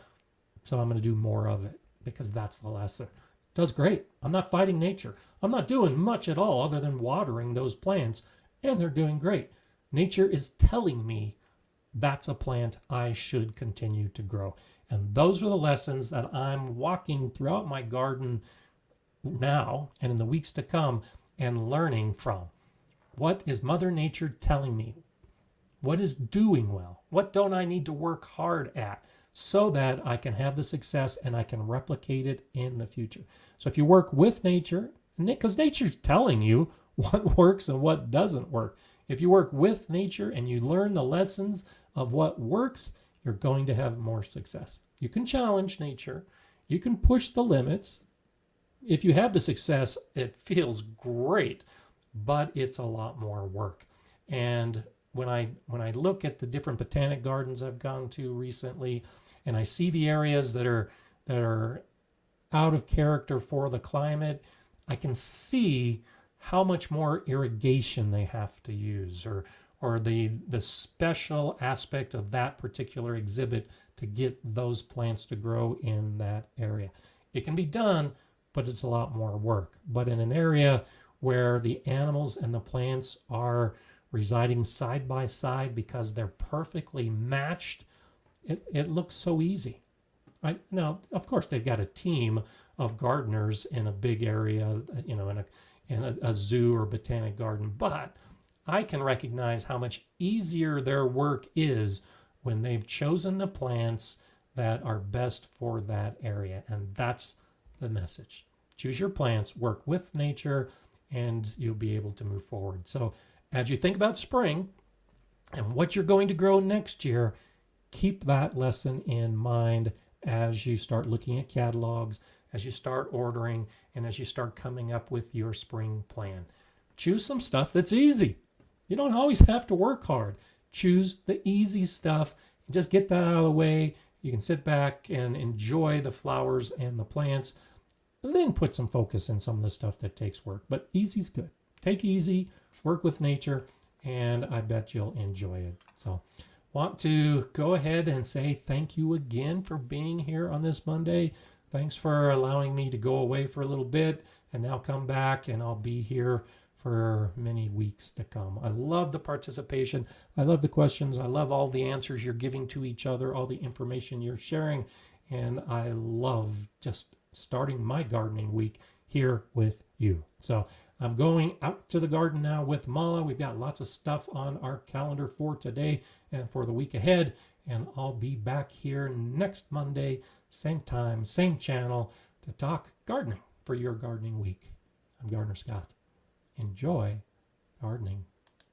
So I'm going to do more of it because that's the lesson. It does great. I'm not fighting nature. I'm not doing much at all other than watering those plants, and they're doing great. Nature is telling me that's a plant I should continue to grow. And those are the lessons that I'm walking throughout my garden now and in the weeks to come and learning from. What is Mother Nature telling me? What is doing well? What don't I need to work hard at so that I can have the success and I can replicate it in the future? So if you work with nature, because nature's telling you what works and what doesn't work. If you work with nature and you learn the lessons of what works, you're going to have more success. You can challenge nature. You can push the limits. If you have the success, it feels great, but it's a lot more work. And when I look at the different botanic gardens I've gone to recently, and I see the areas that are out of character for the climate, I can see how much more irrigation they have to use, or the special aspect of that particular exhibit to get those plants to grow in that area. It can be done, but it's a lot more work. But in an area where the animals and the plants are residing side by side because they're perfectly matched, it looks so easy. Now, of course, they've got a team of gardeners in a big area, in a zoo or botanic garden, but I can recognize how much easier their work is when they've chosen the plants that are best for that area. And that's the message. Choose your plants, work with nature, and you'll be able to move forward. So as you think about spring and what you're going to grow next year, keep that lesson in mind as you start looking at catalogs, as you start ordering, and as you start coming up with your spring plan. Choose some stuff that's easy. You don't always have to work hard. Choose the easy stuff and just get that out of the way. You can sit back and enjoy the flowers and the plants, and then put some focus in some of the stuff that takes work. But easy's good. Take easy, work with nature, and I bet you'll enjoy it. So want to go ahead and say thank you again for being here on this Monday. Thanks for allowing me to go away for a little bit and now come back, and I'll be here for many weeks to come. I love the participation. I love the questions. I love all the answers you're giving to each other, all the information you're sharing. And I love just starting my gardening week here with you. So I'm going out to the garden now with Mala. We've got lots of stuff on our calendar for today and for the week ahead. And I'll be back here next Monday, same time, same channel, to talk gardening for your gardening week. I'm Gardener Scott. Enjoy gardening.